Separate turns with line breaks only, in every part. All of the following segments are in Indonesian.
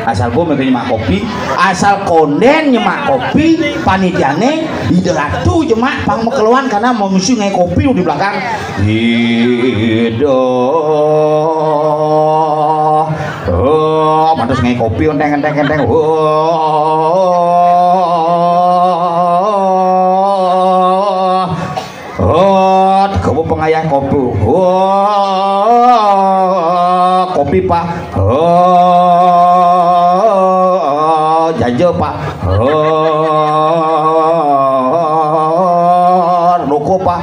asal gue mikir nyemak kopi, asal konden nyemak kopi, panitiane ide ratu nyemak pang keluan karena mau ngisi ngai kopi di belakang. Ide, pantas ngai kopi enteng. Kamu pengayah kopi. Kopi pak. Jajo pak. Roko pak.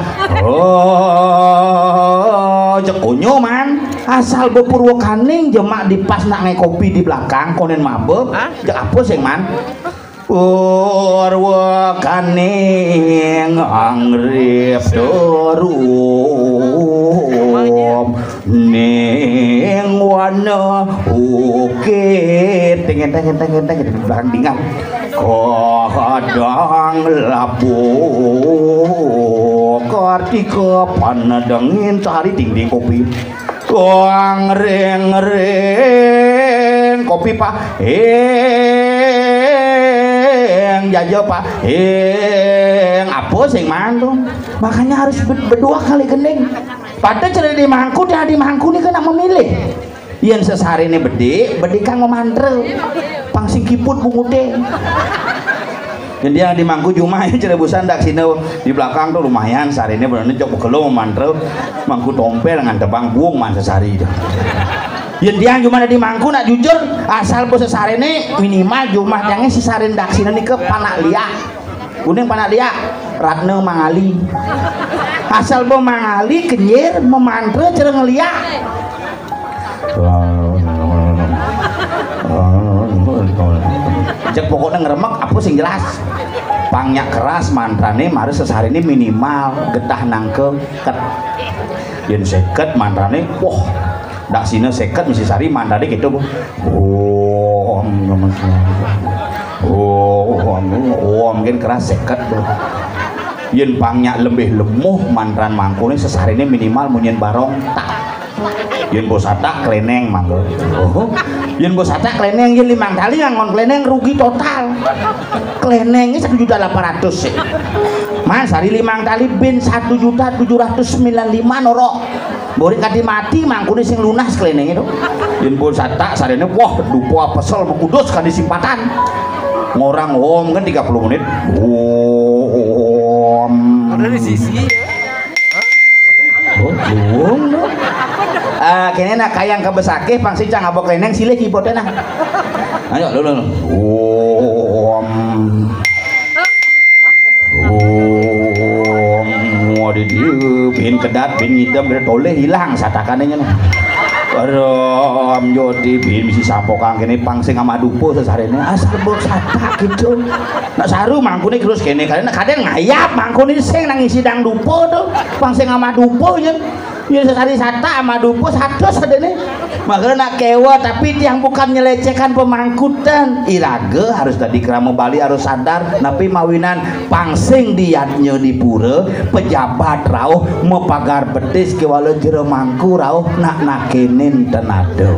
Jekunyo man. Asal bepurwokaning jemak di pas nak ngai kopi di belakang konen mabuk. Jek apa sih man? Purwokaning angrip dorum ning wana ukit tengen di belakang dingan kadang labuh kartika panadengin cari dinding kopi ring kopi pak jajo pak apa sih mantu makanya harus berdua kali gening pada cerita di mangku dan di mangku ini kena memilih yang sesari ini bedi kang memantre pangsing kiput bungude jadi yang di mangku cuma cerita busan dak sini di belakang tuh lumayan sehari ini benar cok bekelo memantre mangku tompel dengan tebang buung man sesari itu yang dia cuma di mangku nak jujur asal bos sesare ini minimal cuma yang sesarin daksina nih ke panak liak kuning panak liak Ratna mangali asal bos mangali kenyir memantre cereng liak cek pokoknya ngeremek apa sih jelas pangnya keras mantrane mari sesare ini minimal getah nangke ket yang seket mantrane wah dak sini seket misi sari mandari gitu mungkin keras seket yen pangnya lebih lemuh mantran mangkune sesari ini minimal munyen barong tak yen bosata kleneng manggo yen bosata kleneng yen 5 kali ngangon kleneng rugi total klenengnya 1.800.000 sih mas hari 5 kali bin 1.795.000 norok boleh kadi mati mangkune sing lunas kleneng itu yen bosata sarene wah dupo pesel mengudus kadi simpatan ngorang om kan 30 menit om ada di sisi kene nak kayang kebesake pangsi cang abok kleneng silih kipotena ayo lu om di dieu bin kedat bin ngidam gede toleh hilang satakannya nih Rom jodi bin misi sampo kang kene pangsing ama dupo sesarene asal bok satak gitu nak saru mangkune terus kene karena kadang ngayap mangkune sing nang isi dang dupo tuh pangsing ama dupo ya ya sesari sata ama dupo satu sadene makanya nak kewa tapi yang bukan nyelecehkan pemangkutan irage harus tadi keramo Bali harus sadar tapi mawinan pangsing diatnya di pura pejabat rauh mau pagar betis ke walau jero mangku rauh nak nakenin tenado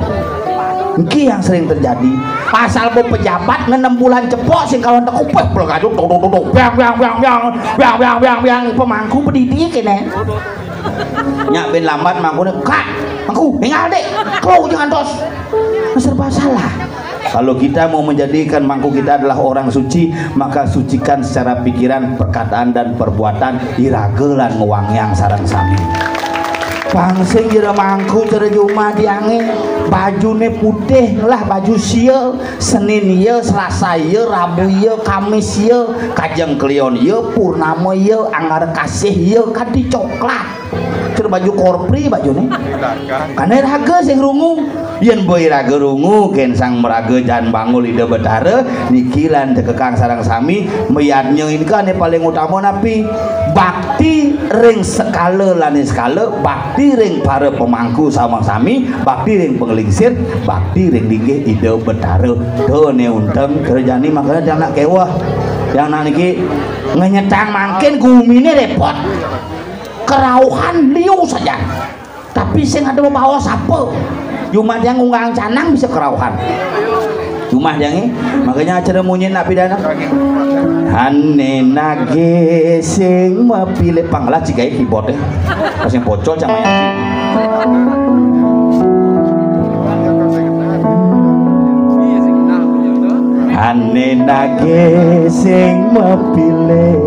iki yang sering terjadi asal bu pejabat 6 bulan cepok sing kawan tak upeh pelakadu biang pemangku pendidik kene nyak ben lambat mangkune kak mangku tinggal dek kau jangan tos serba salah kalau kita mau menjadikan mangku kita adalah orang suci maka sucikan secara pikiran perkataan dan perbuatan iragelan nguwangyang sareng sami pangsing jero mangku jero Jumat diange bajune putih lah baju sieu Senin ieu Selasa ieu Rabu ieu Kamis ieu Kajeng Klion ieu Purnama ieu Anggar Kasih ieu kadi coklat cer baju korpri bajune kana raga sing rungu yen boy raga rungu ken sang meraga jan bangul ide betare nikilan tekekang sareng sami meyatnya ini kan paling utama napi bakti ring skala lani skala bakti ring para pemangku sama sami bakti ring penglingsir bakti ring linggih ide betare done unteng kerjani makanya jangan kewah yang niki ngenyetang mangkin gumine repot kerauhan liu saja tapi sing ada bawa sapo cuma yang unggang canang bisa kerauhan cuma rumah jangi makanya acara munyin nak pidana ane nage sing mapile panglah jika keyboard pas yang bocor sama yang ane nage sing mapile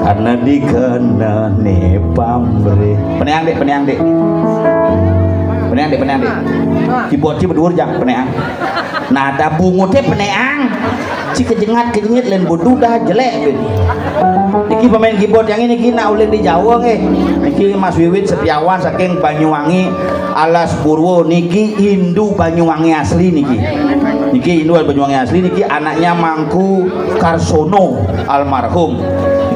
karena dikenane pamrih peneang dek keyboard ci berdua jam peneang nada bungu teh peneang ci kejengat lain bodoh dah jelek niki pemain keyboard yang ini kina ulin di Jawa niki Mas Wiwit Setiawan saking Banyuwangi alas Purwo niki Hindu Banyuwangi asli niki Hindu Banyuwangi asli niki anaknya Mangku Karsono almarhum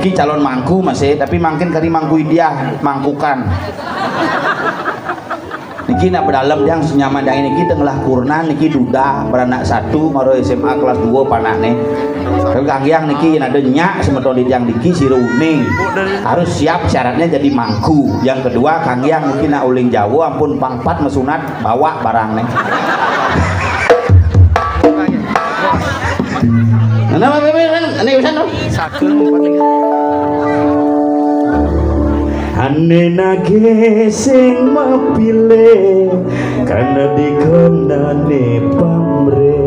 niki calon mangku masih tapi makin kali mangku India mangkukan niki nak berdalam yang senyaman yang ini kita ngelah kurnan niki duda beranak 1 maro SMA kelas 2 panakne tapi kangyang niki ada nyak semeton yang niki siruning harus siap syaratnya jadi mangku yang kedua kangyang niki nak uling Jawa ampun pangpat mesunat bawa barang neng nama ini usan dong ane nage sing mapile karena dikenane pamre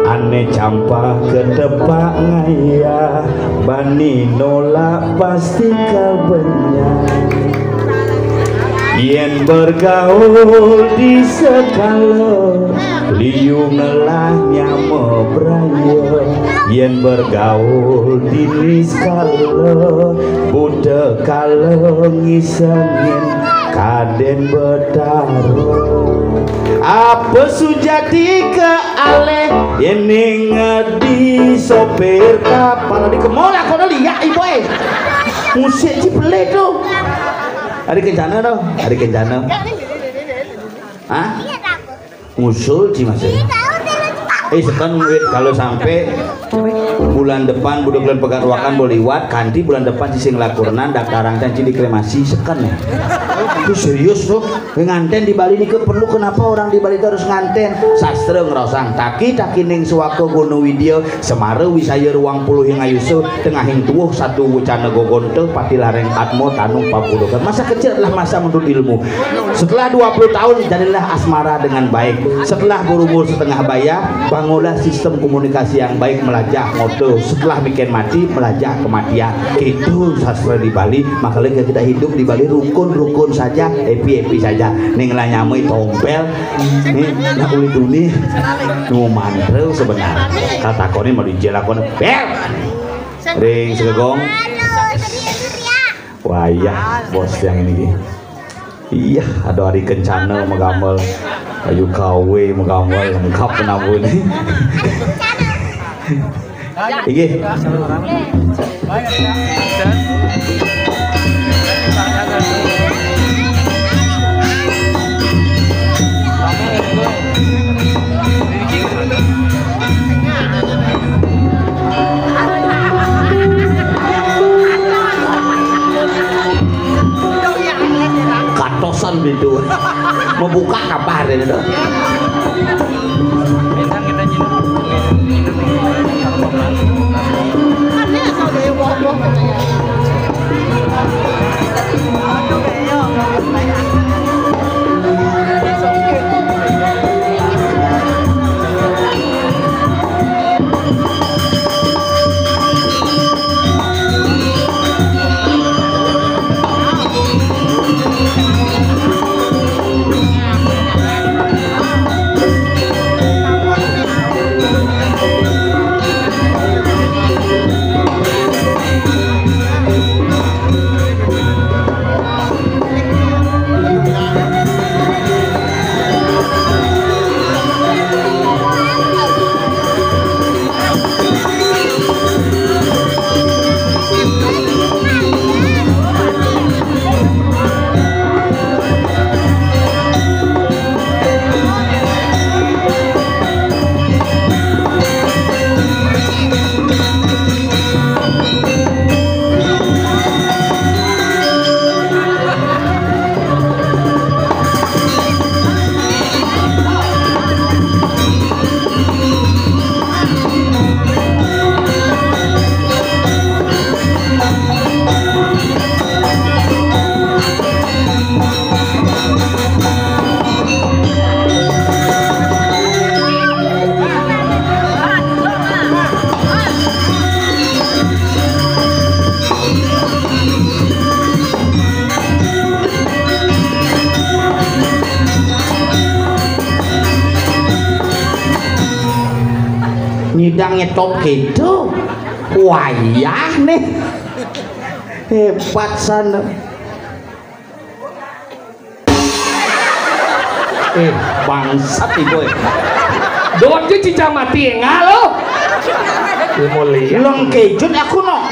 ane campah kedepak ngaya bani nolak pasti kabenya yen bergaul di sekala liu ngelah nyama braya yen bergaul di skala budak kala ngisengin kaden betaro apa sujati ke ale ini ngedi sopir kapal di kemola kono liak ibu musik cipele tuh ada kencana dong ada kencana hah ngusul sih masih sekarang kalau sampai bulan depan budak bulan pegarwakan boleh liwat kanti bulan depan sising lakurnan daftaran canci dikremasi sekan ya itu serius tuh nganten di Bali ini perlu kenapa orang di Bali itu harus nganten sastra ngerosang taki ning suwako gono widya semara wisaya ruang puluh yang ayusu tengah yang tuh satu wacana gogonte pati lareng atmo tanung papudokan masa kecil adalah masa menuntut ilmu setelah 20 tahun jadilah asmara dengan baik setelah berumur setengah bayar bangunlah sistem komunikasi yang baik melajah moto setelah bikin mati melajah kematian itu sastra di Bali makanya kita hidup di Bali rukun saja happy saja ning nyamui tompel nih nak uli duni nu mantreu sebenarnya kata koni mau dijelakon bel ring segegong wah iya bos yang ini iya ada hari kencana megamel ayu kawe megamel lengkap penabun iki katosan gitu membuka kabar itu bidangnya top gitu. Wayah nih. Hebat sana. Bangsat ibu.
Doang je cincang mati enggak lo.
Long kejut aku no.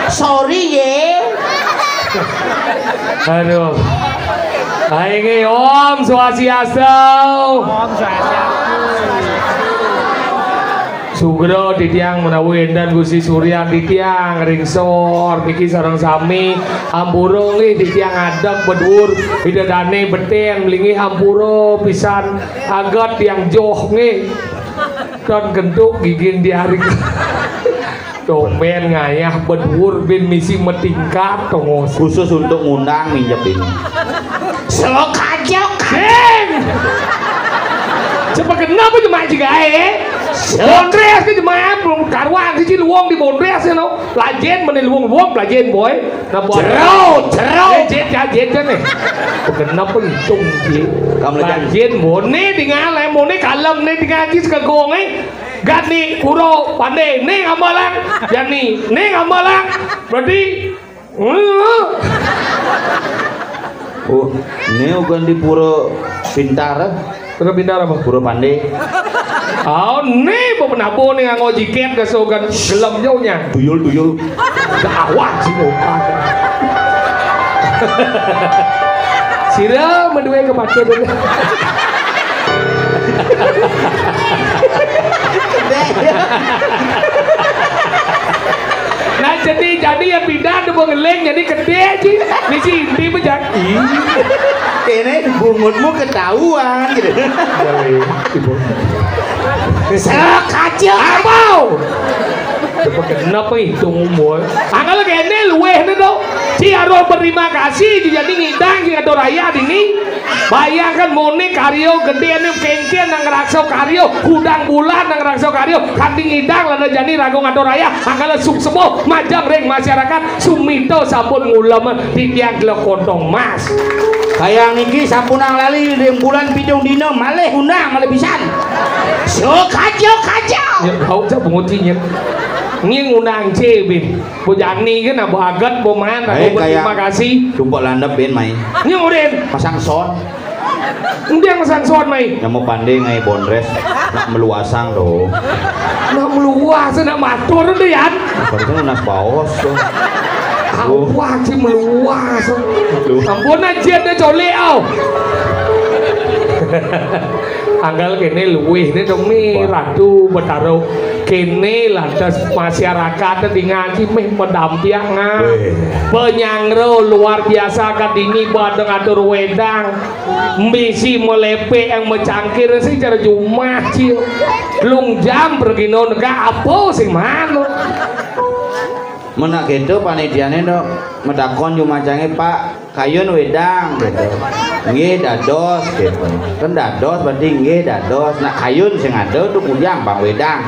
Sorry ye.
Aduh. Aing Om Swastiastu. Om Swastiastu. Sugro titiang menawi dan Gusti Surya titiang ringsor niki sareng sami hampura nggih titiang adeg bedhur bidadane beten mlingi hampura pisan agat tiang joh nggih dan gentuk gigin di hari domen ngayah bedhur bin misi metingkat tongos
khusus untuk ngundang minjep ini.
Sok aja kan. Cepat kenapa cuma juga Bondres ke jemaah belum karuan sih luang di Bondres ya no. Pelajen mana luang pelajen boy. Nah cerau. Jet nih. Kenapa hitung sih? Pelajen mone tinggal mone kalem nih tinggal kis kegong Gani kuro pandai nih ngamalang. Yani nih ngamalang. Berarti
oh, ini bukan di pura pintar.
Pura pintar apa?
Pura pandai.
Oh, nih pemenabo nih nganggo jiket kesogan gelem jauhnya.
Tuyul.
Gawat sih lupa. Sira mendue ke pakai dulu. Nah jadi ya pindah tuh ngeleng jadi gede sih. Misi inti bejak.
Ini bungutmu ketahuan gitu.
Sekacau abau. Kenapa itu ngomong? Anggal kene luweh nih dong. Si Aro berterima kasih jadi ngidang jika doraya ini. Bayangkan mone karyo gede nih kengken nang ngerakso karyo kudang bulan nang ngerakso karyo kanting ngidang lada jadi ragung adoraya anggal suk semua majang ring masyarakat sumito sampun ngulama di tiang kontong mas.
Kayak niki sampunang lali di bulan pidung dino malih undang malih pisan. So kacau.
Ya kau cak pengutinya. Ini ngundang cebin. Bojani kan abu agat boman aku berterima kasih.
Tumpuk landep ben mai.
Ini urin
pasang son.
Ini yang pasang son mai.
Yang mau pandai ngai Bondres nak meluasang do.
Nak meluas nak matur tu ya.
Barusan unas baos tuh.
Awak sih meluas. Ampun aja deh colek au. Anggal kene luwih nih dong nih Ratu Betaro kene lantas masyarakat dengan meh pendampiangan penyangro luar biasa kadini badeng atur wedang misi melepe yang mencangkir sih cara jumah cil lung jam bergino nega apa sih mana
menak gitu panitiane no medakon jumacangnya Pak kayun wedang gitu nggih dados gitu kan dados berarti nggih dados nak kayun sing ada tuh kuyang Bang wedang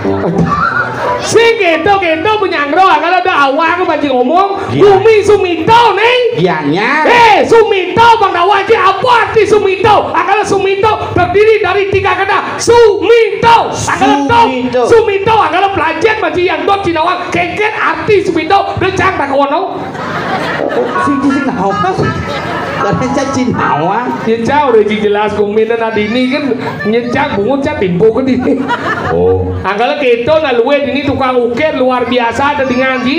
sing gitu penyangro kalau ada awang banci ngomong Bumi Sumito nih
dianya
Sumito Bang Dawaji apa arti Sumito kalau Sumito terdiri dari 3 kata Sumito Sumito kalau pelajar banci yang dot Cinawang kengken arti Sumito recang tak kono
sing apa karena cacing awang
nyecah udah jelas kuminan adini kan nyecah bungut cah timpo kan ini
oh
angkala gitu nah luwe ini tukang ukir luar biasa ada di ngaji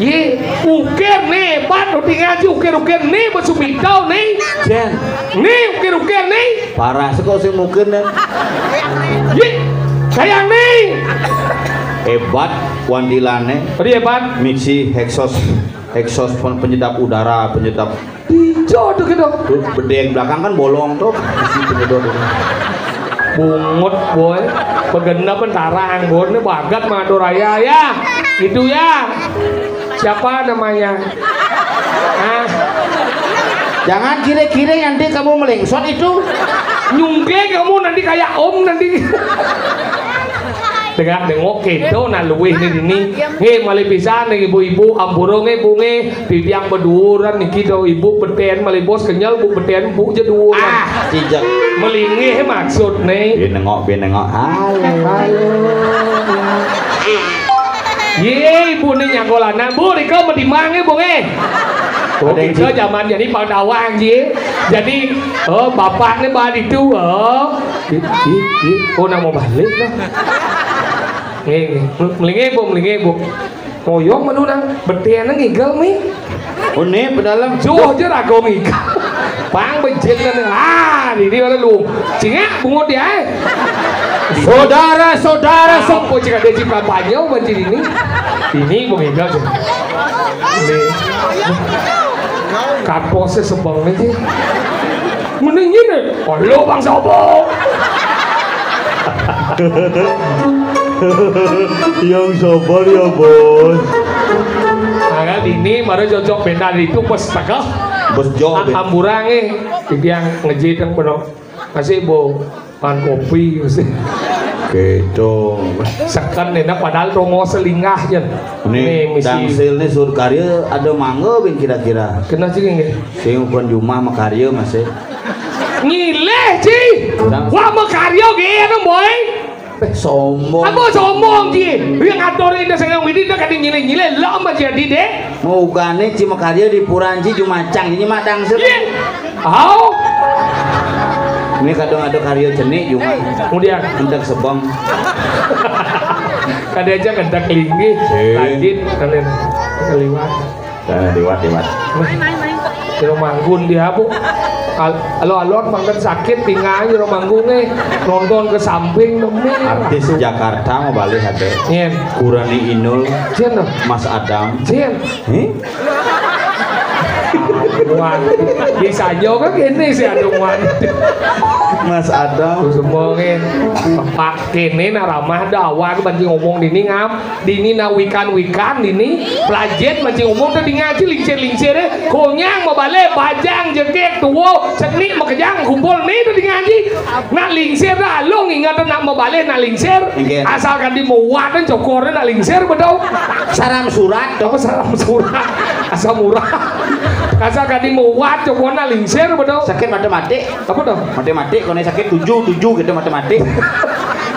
ye ukir nih bat di ngaji ukir nih bersumito nih
Jen
nih ukir nih
parah sekali sih mungkin nih
ye sayang nih
hebat wandilane
hebat
mixi hexos penyedap udara penyedap
hijau tuh gitu
beda yang belakang kan bolong tuh isi penyedot
bungut boy pegenap pentara anggon bagat Maduraya ya itu ya siapa namanya
jangan kira-kira nanti kamu melengsot itu
nyungke kamu nanti kayak om nanti Dengok gitu nah luwih nih ini nge malih pisan nih ibu-ibu ampura nge bunge di tiang beduran niki do ibu beten malih bos kenyal bu beten bu jeduran
cijak
melingi maksud nih
binengok halo
Ye, ibu ni nyangkolana, bu, Riko mau dimangnya bu Oh, kita zaman jadi Pangdawang je. Jadi, bapak ni balik tu, nama balik lah. Melingi bu. Ngoyong mana nang betian nang ngigel mi.
Ini pedalam.
Jauh je rago ngigel. Pang bencet kan ini mana lu? Cingak bungut dia.
Saudara-saudara,
Apa jika dia cipta banyak banjir ini? Ini mau ngigel je. Ini. Kaposnya sebang aja. Mending ini. Oh lo bang sobo.
Yang sabar ya bos.
Agak ini baru cocok benda itu bos takah.
Bos jauh.
Amburang yang ngejit yang penuh. Kasih bo pan kopi mesti.
Gitu.
Sekan enak padahal rongo selingah je.
Nih dangsil nih sur karya ada mangga bin kira-kira.
Kena sih nggak?
Sing ukuran Jumah sama karya masih.
Ngileh ci. Wah mau karya gini boy.
Sombong.
Apa sombong ji? Yang atorin dah sayang widi dah kadang nyile lo mah jadi deh.
Mau gane cima karya di Puranci Jumacang ini mah dangsil.
Oh.
Ini kadang ada karya jenik Juma.
Kemudian
hendak sebong.
Kadang aja hendak linggi, lanjut kalian keliwat.
Lewat.
Jero manggun dia bu. Alon mangkat sakit pinggang jero manggung nonton ke samping demi.
Artis Jakarta mau balik ada.
Nyen.
Kurani Inul.
Cien
Mas Adam.
Cien. Wan, bisa juga gini sih aduh wan.
Mas Adam.
Semuanya Pak kene naramah dawa banci ngomong dini ngam, dini na wikan dini pelajet banci ngomong tadi ngaji lincir konyang mau balik bajang jegek tuwo ceknik makejang kumpul nih tadi ngaji nak lincir dah lo ingat nak mau balik nak lincir asalkan di muatan cokornya nak lincir betul
salam surat
apa salam surat asal murah asalkan di muat cokornya lincir betul
sakit matematik
apa dong
matematik kalau sakit 7 gitu matematik.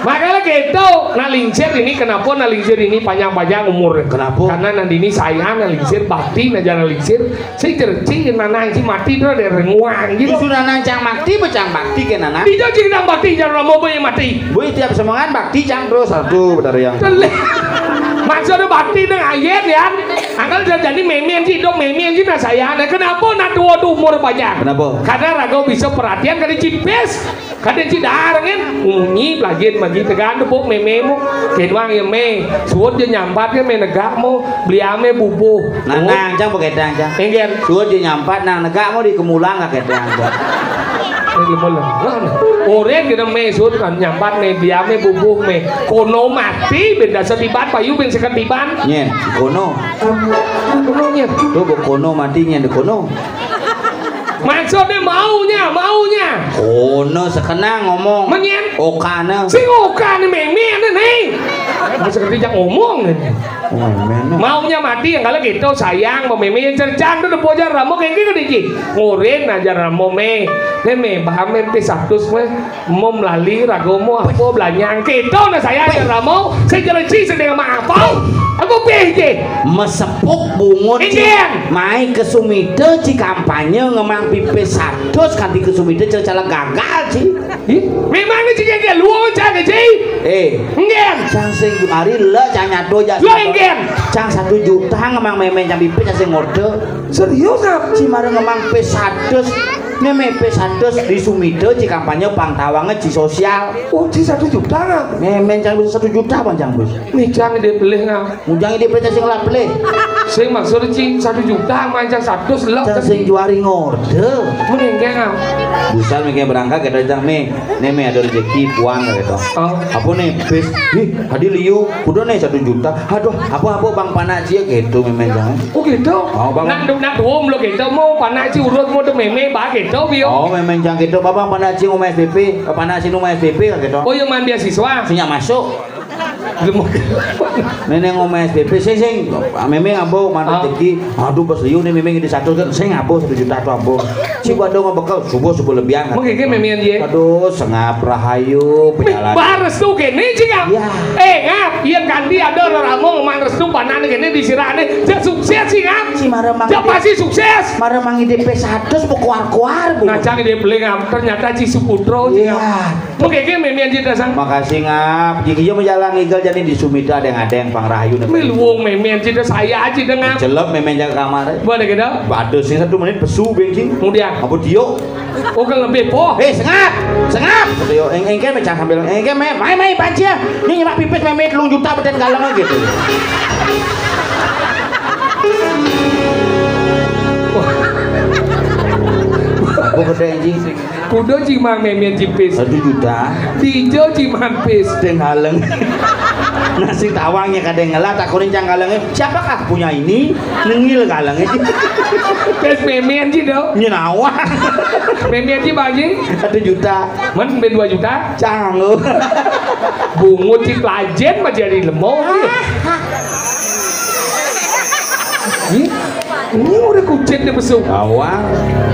Makanya gitu, nalingsir ini kenapa nalingsir ini panjang-panjang umur?
Kenapa?
Karena nanti ini sayang nalingsir bakti aja nalingsir. Saya cerci nanang si mati itu ada renguang gitu.
Sudah nancang bakti becang bakti ke nana.
Tidak cerita bakti jangan mau boleh mati.
Boy tiap semangat bakti cang terus satu benar yang.
Maksudnya bakti dengan ayat ya. Angkat jadi memen sih dong memen sih nah saya. Kenapa nak tua umur banyak?
Kenapa?
Karena raga bisa perhatian kali cipes. Kadang si darang kan unyi pelajar magi tegan tepuk mememu kedwang yang me suut je nyampat ke me negak mo beli ame bubuh
nang cang pakai dang cang
engger
suut je nyampat nang negak mo di kemulang gak kedang cang
ini malah oren kita me suut kan nyampat me beli ame bubuh me kono mati benda setiban payu ben seketiban
nyen kono
nyen
tuh kono matinya di kono.
Maksudnya maunya
kono sekenang ngomong
menyen
okana
si okana memen nih seperti yang ngomong nih maunya mati yang kalau gitu sayang mau memen cercang tuh depo jar ramo kayak gitu diki ngoren aja ramo me bahamen te satus me mau melalui ragomo apa belanyang gitu nah saya aja ramo saya jalan sih sedang apa aku PJ
mesepuk bungut main ke Sumida ci kampanye ngemang pipis satus kanti ke Sumida cala gagal ci
memang ini kayak luang cang ci enggak
cang sing hari le cang nyado jas
lo enggak
cang 1 juta ngemang memen cang pipis cang sing ngode
serius apa
ci mari ngemang pipis satus meme pipis satus di Sumida ci kampanye pangtawangnya ci sosial
ci 1 juta nggak
memen cang bisa 1 juta bang cang bos
nih cang dia beli nggak
mujang dia beli sing lah beli
sing maksudnya ci 1 juta mancang 100 lek
sing juari ngorde
menengke nggak
busal mikir berangkat kita cang me neme ada rezeki puang gitu apa nih bis hadi liu udah nih 1 juta aduh apa bang panaci gitu memen jangan
oh gitu nak dua lo gitu mau panaci urut mau tuh meme bah gitu bio
oh memen jangan gitu babang panaci ngomong SPP panaci ngomong SPP gitu
oh yang main beasiswa
sinyal masuk nenek ngomong SPP sing memang ambo mana rezeki aduh bos liu nih memang di satu kan saya ngabo 1 juta tuh ambo ciba dong bekal subuh lebihan
mungkin memang dia
aduh sengap rahayu penyalan
bar restu kene sih ngap.
Ya.
Ngap, yen ganti ada orang mau man restu panan kene disirane, dia sukses sih ngap.
Si maremang.
Dia pasti sukses.
Maremang ide P100 kuar-kuar Bu.
Nah, jangan dia beli ngap, ternyata Cisu Putro sih ngap. Mungkin memian cinta sang.
Makasih ngap. Jika yo menjalan ngigel jadi di Sumida ada yang pangrayu.
Miluang memian cinta saya aja dengan.
Celep memen jaga kamar.
Boleh gitu?
Waduh sing 1 menit besu bensin.
Kemudian.
Apa Dio?
Oh kan lebih po.
Sengap. Gitu yo. Engke mecah sambil engke mai panci ya. Ini nyemak pipis meme 3 juta beten galeng gitu. Aku gede anjing.
Kudo cimang memian cipis.
1 juta.
Dijo cimang pis.
Den galeng. Nasi tawangnya kadang ngelah tak kurincang galengnya. Siapakah punya ini? Nengil galengnya.
Pes memian sih dong.
Nyenawa.
Memian sih bang
1 juta.
Men ben 2 juta.
Canggu.
Bungut si pelajen mah jadi lemong. Ini udah kucing dia besuk.
Awang.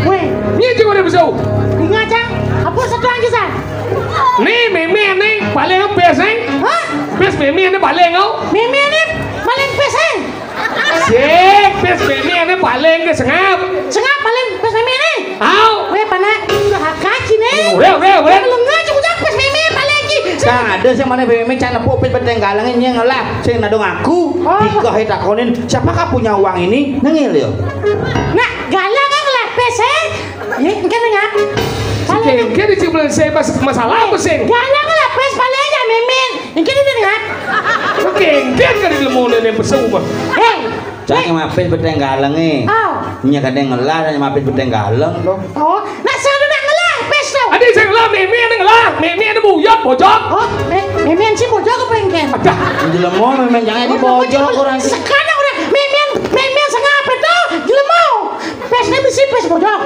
Weh,
Ini juga udah besuk.
ingat ya? Apa satu lagi san?
Nih memian nih paling best nih.
Hah?
Best memian nih paling kau.
Mimi ini paling pesen.
Sik, best memian nih paling ke sengap.
Sengap paling pes mimi ini.
Au.
Weh, panak hakaci nih.
Udah.
Lengan juga pes mimi paling lagi.
Cang ada sih mana BMX can nepuk pit beteng galengnya ngelah. Sing nadong aku. Dikoh takonin, siapakah punya uang ini? Nengil yo.
Nah, galang kan lah pesen. Ya, kan enggak?
Sik, kira cipulan saya masalah apa sih?
Galang lah pes paling aja mimin. Ini kan enggak?
Oke, dia kan di lemon ini besuk mah.
Hei.
Cang mapit beteng galengnya.
Oh.
Nya kadang ngelah dan mapit beteng galeng loh.
Oh, nak saya nak ngelah pes tuh.
Ada yang ngelah memian ngelah, memian ada buyut bojok.
Oh, mimin sih bocor ke pengen.
Adah.
Di lemon memang jangan di bojol kurang.
Sekarang udah mimin sengap itu jelemu. Pesnya besi pes bocor.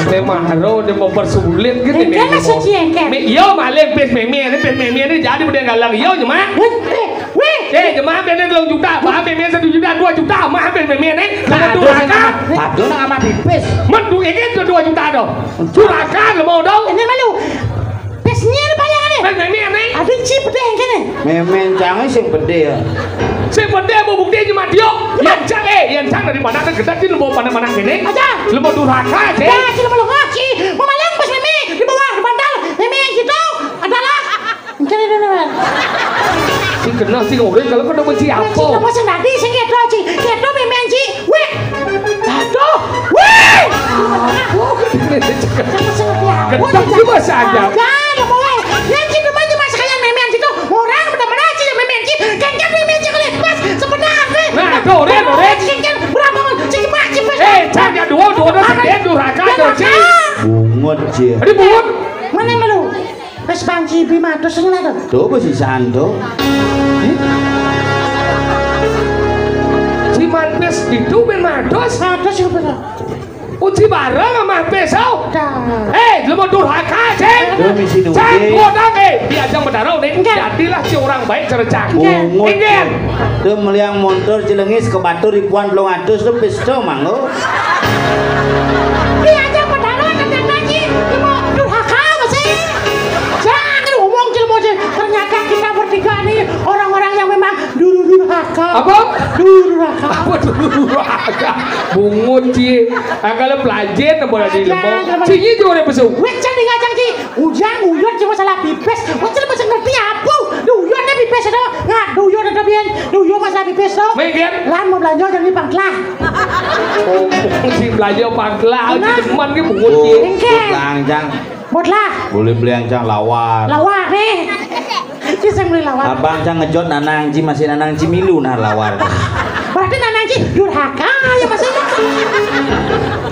Memang harus dia mau persulit gitu.
Engke lah suci engke.
Iya malah pes memian ini jadi benda galang. Iya cuma.
Weh.
Jemaah benda 2 juta, mah memian 1 juta, 2 juta, mah memian ini. Kamu durhaka.
Aduh nak amat pipis.
Mendu ini 2 juta dong. Durhaka lo mau dong.
Ini malu. Pesnya ada banyak nih.
Pes memian ini.
Ada chip deh engke nih.
Memen cangnya sing gede ya.
Si benda mau bukti cuma dia. Yang cang dari mana kan kita sih lo mau mana ini.
Aja.
Lo mau durhaka sih.
Ya, sila malu ngaci. Mau malang pes mimi di bawah di bantal. Mimi yang gitu adalah. Engke nih teman.
Si kenal si ngomong kalau kau dapat siapa?
Kita masih nanti sing gitu ci. Gitu mimi yang ci. Weh. Aduh. Weh.
Ketak juga saja.
Jangan mau weh. Yang ci depan cuma sekalian mimi yang gitu. Orang benar-benar ci mimi yang ci. Kan mimi yang ci kali pas sebenarnya.
Nah, tuh, Ren.
Kan berapa ci maci pas.
Cang dua dah sedih durhaka tuh sih.
Bungut sih.
Ini bungut.
Mana malu? Pas bangki bima terus ngeliat tuh.
Tuh besi santo.
Si manpes itu ben mados.
Ada sih bener.
Uci bareng sama pesau.
Dah.
Lu mau durhaka, Ceng.
Tuh misi duit.
Ceng, godang diajang berdarah nih. Jadilah si orang baik cercang.
Bungut.
Ingin.
Tuh meliang motor cilengis ke batu ribuan 200 tuh pistol manglo.
Dia aja padahal nendang lagi. Dia mau durhaka masih. Jangan ngomong cilmoje. Ternyata kita bertiga nih orang-orang yang memang durhaka.
Apa?
Durhaka.
Apa durhaka? Bungut sih. Kalau pelajar boleh di lemong. Cinya juga ada besok.
Weh jadi ngajang ci. Ujang uyut cuma salah pipes. Weh jadi masih ngerti apa? Duyutnya pipes itu. Nggak duyut ada bian. Duyut masalah pipes itu.
Mungkin.
Lan mau belanja jadi pangklah.
Oh, si belajar pangkla. Si teman ke bungut sih.
Engke.
Langjang.
Botlah.
Boleh beli yang lawar.
Lawar nih. Ci saya beli lawar.
Abang cang ngejot nanang ci masih nanang cimilu nah lawar.
Berarti nanang ci durhaka ya masih.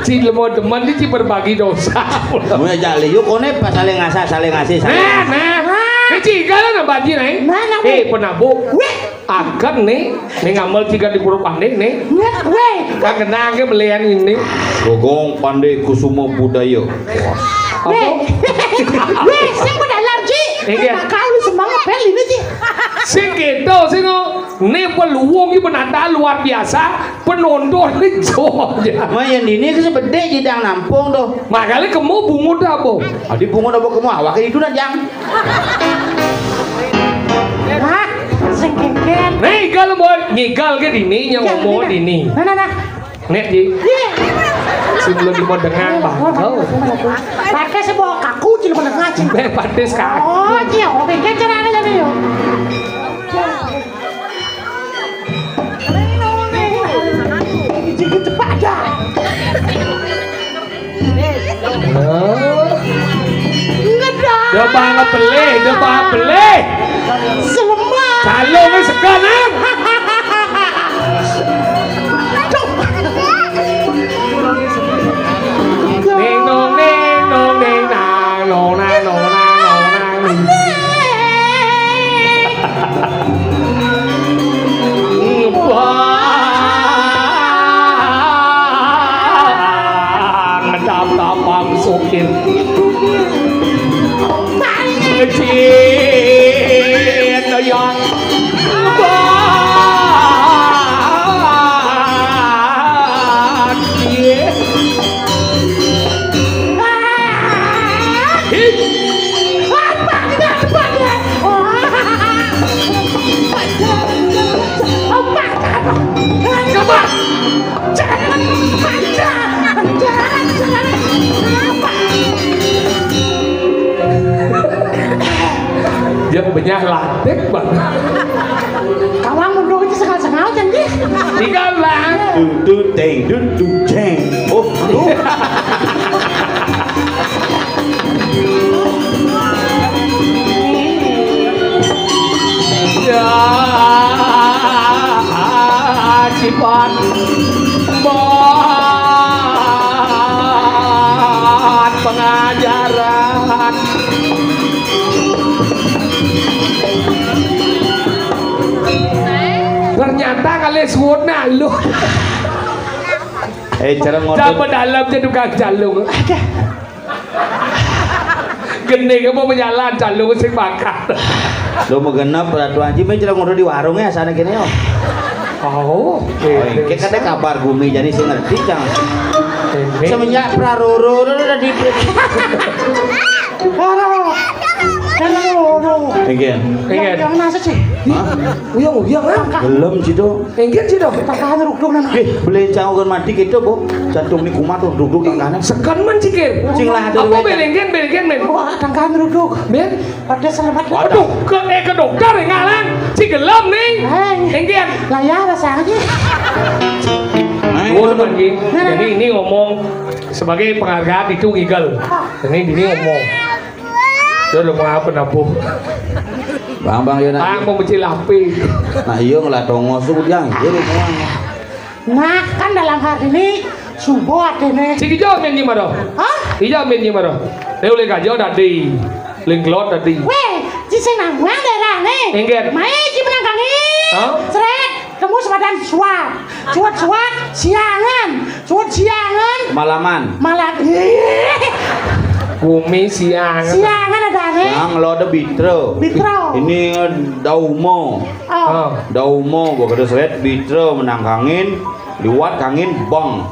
Si lemot teman dia si berbagi dosa.
Mau ajak liuk kone pas saling ngasih.
Nah. Ini ciga lah nak banjir nih.
Mana, weh?
Penabu.
Weh.
Akan nih ngamal ciga di pura pandai nih.
Weh.
Kak kenang ke belian ini.
Gogong pandai kusuma budaya.
Weh. Weh, saya mau dalam ci. Kau lu semangat pel ini ci.
Sing gitu sing nih peluang ini penanda luar biasa. Penonton ini aja.
Mayan ini ke sebede jidang nampung tuh.
Makanya kamu bungut apa?
Adi bungut apa kamu awak itu dah jang.
lo boy ngigal ke dini yang ngomong dini.
Nah.
Nek ji. Sebelum di modengan bah. Oh.
Pakai sebuah kaku cil modengan cil.
Patis kaku.
Oh, dia oke caranya jadi yo. Jadi cepat dah.
Dia bang beli.
Selamat.
Kalau ni sekarang. Dia banyak latih banget.
Kawan mundur itu sekal-sekal janji.
Tinggal lah.
Ceng. Oh, aduh.
Ya, cipat buat pengajaran. Ternyata kalian suwun lu.
Cara ngotot.
Dapat dalam jadi tukang jalung. Gede kamu berjalan jalung sing bakat.
Lo mau genap ratu anjing main cara ngotot di warungnya sana gini yo.
Oh,
Kayak katanya kabar bumi jadi saya ngerti cang. Semenjak praroro udah di. Enggak.
Yang nasi sih.
Uyang lah.
Belum cido.
Enggak cido.
Tahan rukduk nana.
Beli canggung mati gitu bu. Jantung ni kumat tuh duduk di kanan.
Sekan man cikir.
Cing lah ada.
Apa belenggen men.
Wah, tahan rukduk.
Ben.
Pada selamat.
Aduh, ke dokter ngalang. Cigelem nih. Enggak.
Lah ya rasanya.
Oh teman jadi ini ngomong sebagai penghargaan itu gigal. Ini ngomong. Dia udah mau apa nabuh?
Bang yo nak.
Mau mencil api.
Nah iya ngeladong ngosuk yang jadi semuanya.
Nah kan dalam hari ini subuh ini.
Cik hijau main di mana?
Hah?
Hijau main di mana? Dia boleh kajau tadi, lingklot tadi.
Weh, jiseng nang mana daerah nih?
Enggak.
Main cimenang kangi.
Hah?
Seret, tembus badan suat, siangan,
Malaman.
malam.
Bumi siangan
ada nih.
Yang lo ada bitro. Ini daumo.
Oh.
Daumo gua kata seret bitro menang kangin, liwat kangin bang.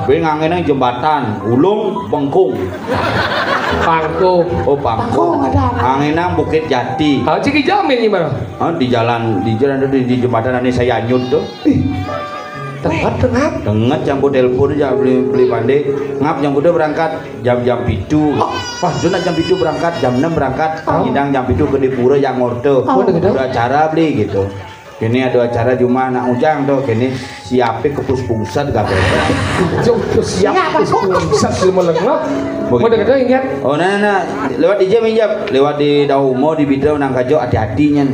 Beng angin yang jembatan, ulung bengkung.
Pangku.
Oh pangkung. Angin yang Bukit Jati.
Cik hijau main di mana?
Di jalan di jembatan ini saya nyut tuh.
Tengah.
Dengar campur telepon aja beli pandai. Ngap yang udah berangkat jam-jam pitu. Wah, tu nak jam pitu berangkat, jam 6 berangkat. Hidang jam pitu ke Dipura yang ngorto. Ada acara beli gitu. Kini ada acara cuma nak ujang tuh. Kini siapin ke puspungsat gak beda.
Siap puspungsat semua lengkap. Mau dekat ingat?
Oh nah, lewat di jam injap, lewat di Daumo di Bidau nang kajo hati-hatinya.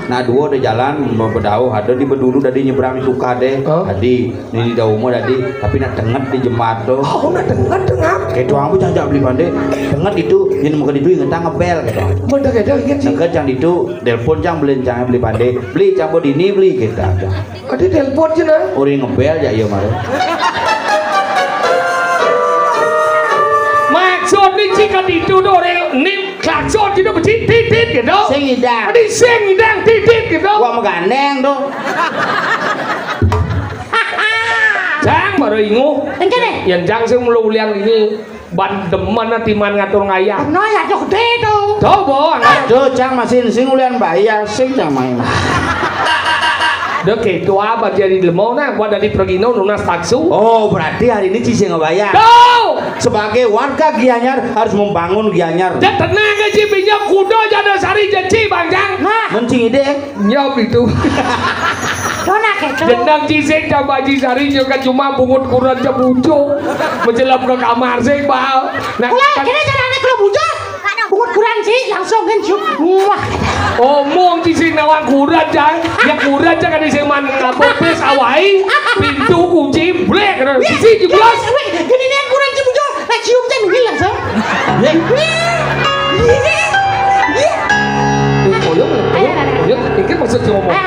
Nah dua ada jalan mau berdau, ada di berdulu tadi nyebrang di suka deh. Tadi ini di Daumo tadi, tapi nak tenget di jembatan.
Oh nak tenget.
Kayak tuang pun jangan beli pandai. Tenget itu, yang mau itu ingat ngebel gitu.
Mau dekat ingat sih.
Tenget yang itu, telepon jangan beli pandai. Beli campur ini beli kita.
Ada telepon je nah.
Orang ngebel ya iya maru.
Maksud ni jika itu orang ni klakson kita bertitit gitu.
Sengidang.
Ada sengidang titit gitu.
Wah megandeng tuh.
Jang baru ingu.
Engke deh.
Yang jang sih mulu liang ini ban demen timan ngatur ngayah.
No ya jok gede tuh.
Coba angkat.
Aduh, cang masih sing ulian bayar sing cang main.
Dek itu apa jadi lemau nah buat dari Pergino lunas taksu.
Oh, berarti hari ini Cici ngebayar.
Tuh.
Sebagai warga Gianyar harus membangun Gianyar.
Dan tenaga Ci pinjam kudo jada sari janji Bang Jang.
Nah,
Mencing ide.
Nyop itu.
dona keto.
Jenang Cising dan Baji Sari juga cuma bungut kurang cebucu menjelap ke kamar sih bal. Nah,
Ulah, kini caranya kalau bujur. Bungut kurang sih, langsung kan cium. Wah.
omong Cising nawang kurang Jang. Ya kurang Jang kan Cising man ngapopes awai pintu kunci brek. Cising jeblos.
Gini nih kurang cium bujur. Nah cium kan hilang langsung.
Ini maksud cuma ngomong.